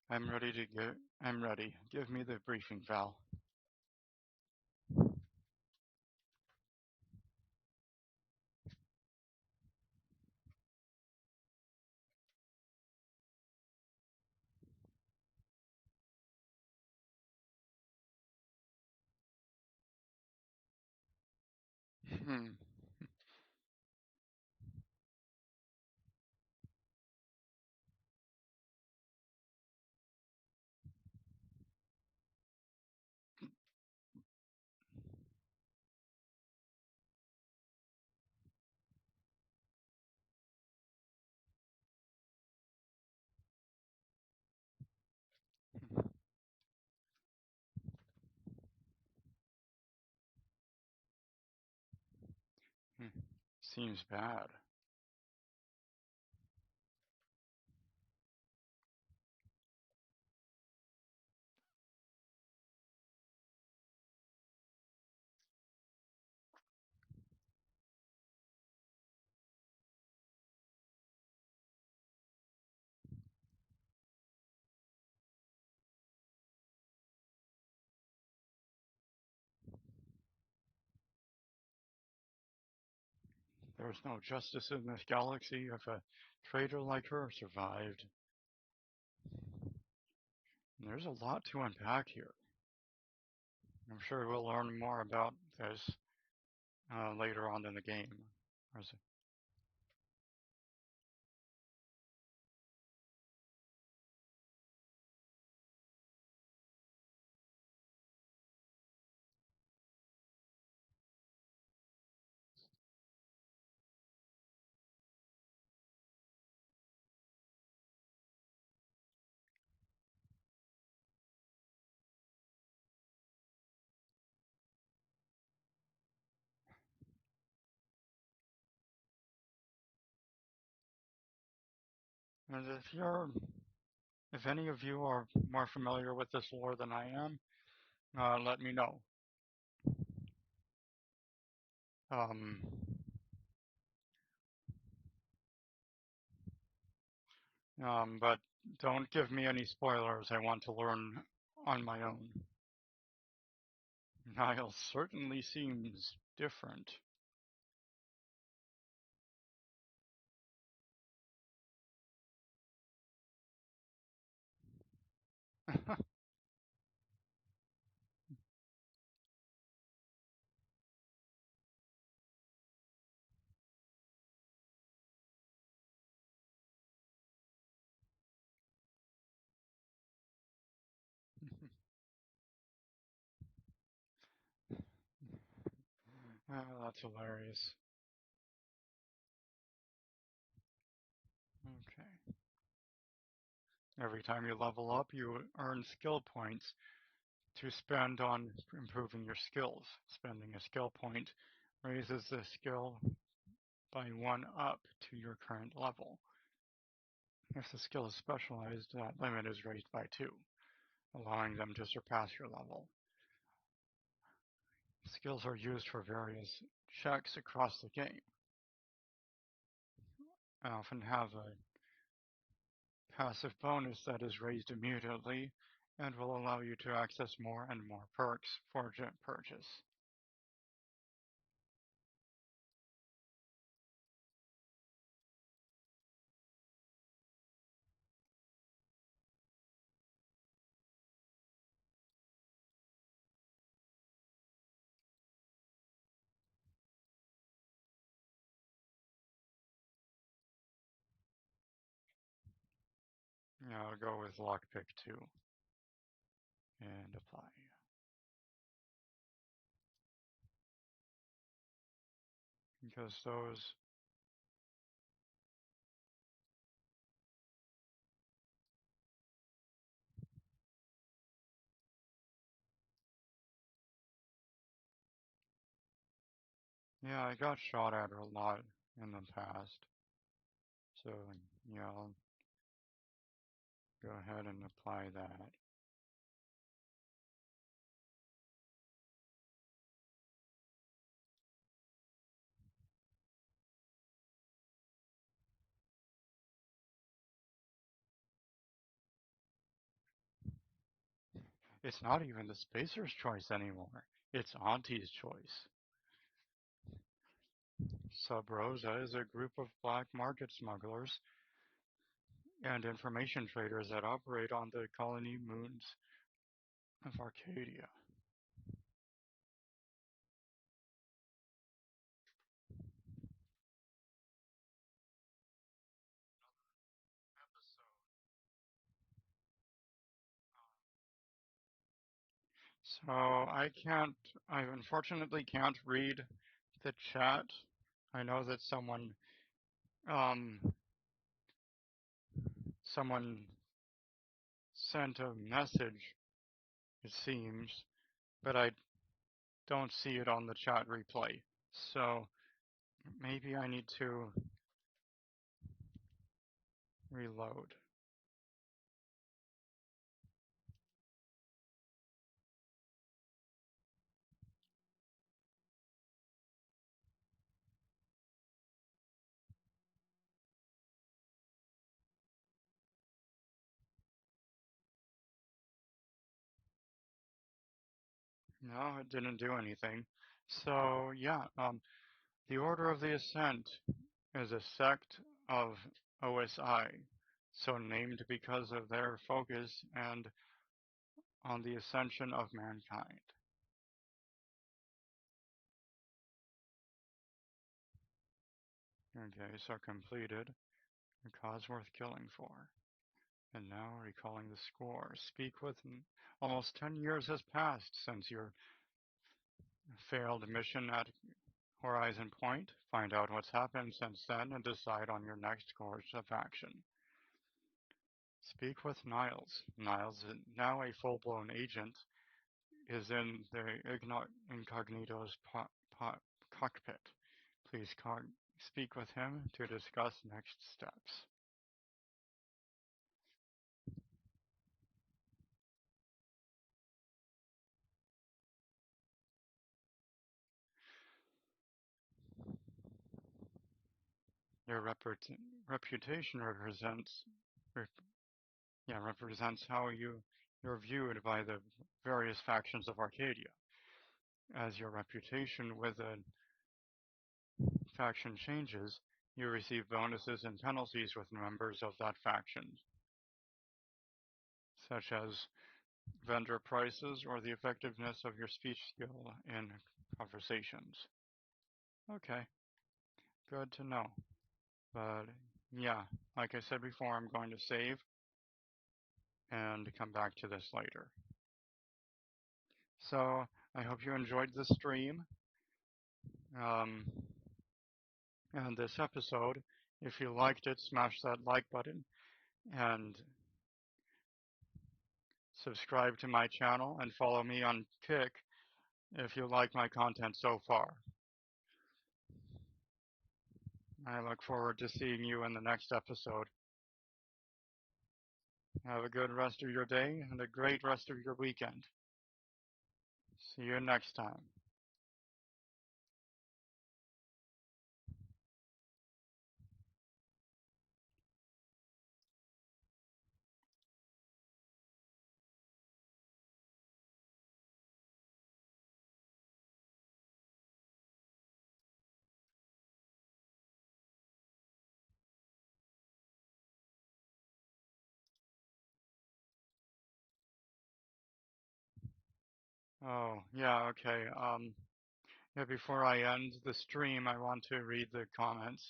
I'm ready to go. I'm ready. Give me the briefing, Val. Hmm. Seems bad. There's no justice in this galaxy if a traitor like her survived. There's a lot to unpack here. I'm sure we'll learn more about this later on in the game. And if any of you are more familiar with this lore than I am, let me know. Um, but don't give me any spoilers. I want to learn on my own. Niall certainly seems different. That's hilarious. Okay. Every time you level up, you earn skill points to spend on improving your skills. Spending a skill point raises the skill by 1 up to your current level. If the skill is specialized, that limit is raised by 2, allowing them to surpass your level. Skills are used for various checks across the game. I often have a passive bonus that is raised immediately and will allow you to access more and more perks for purchase. I'll go with lockpick 2 and apply. because those, yeah, I got shot at a lot in the past. So, yeah, I'll go ahead and apply that. It's not even the spacer's choice anymore. It's Auntie's choice. Sub Rosa is a group of black market smugglers and information traders that operate on the colony moons of Arcadia. So I unfortunately can't read the chat. I know that um, someone sent a message, it seems, but I don't see it on the chat replay. So maybe I need to reload. No, it didn't do anything. So yeah, the Order of the Ascent is a sect of OSI, so named because of their focus and on the ascension of mankind. Okay, so completed. A cause worth killing for. And now recalling the score. Speak with almost 10 years has passed since your failed mission at Horizon Point. Find out what's happened since then and decide on your next course of action. Speak with Niles. Niles, now a full-blown agent, is in the Incognito's cockpit. Please speak with him to discuss next steps. Your reputation represents how you're viewed by the various factions of Arcadia. As your reputation with a faction changes, you receive bonuses and penalties with members of that faction, such as vendor prices or the effectiveness of your speech skill in conversations. Okay, good to know. But yeah, like I said before, I'm going to save and come back to this later. So I hope you enjoyed the stream um, and this episode. If you liked it, smash that like button and subscribe to my channel and follow me on Kick if you like my content so far. I look forward to seeing you in the next episode. Have a good rest of your day and a great rest of your weekend. See you next time. Oh, yeah, okay. Yeah, before I end the stream, I want to read the comments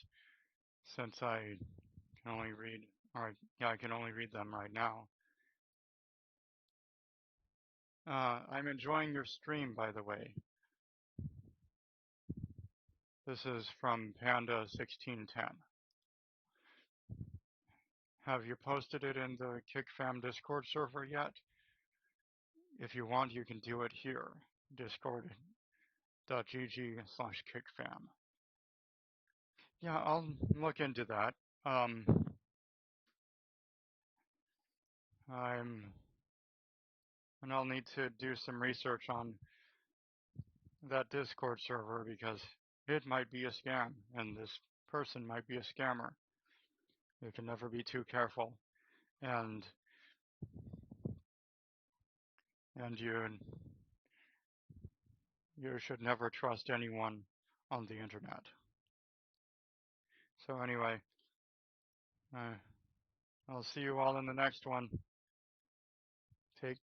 since I can only read, or yeah, I can only read them right now. I'm enjoying your stream, by the way. This is from Panda1610. Have you posted it in the KickFam Discord server yet? If you want, you can do it here. Discord.gg/KickFam. Yeah, I'll look into that. And I'll need to do some research on that Discord server because it might be a scam and this person might be a scammer. You can never be too careful. And you should never trust anyone on the internet. So anyway, I'll see you all in the next one. Take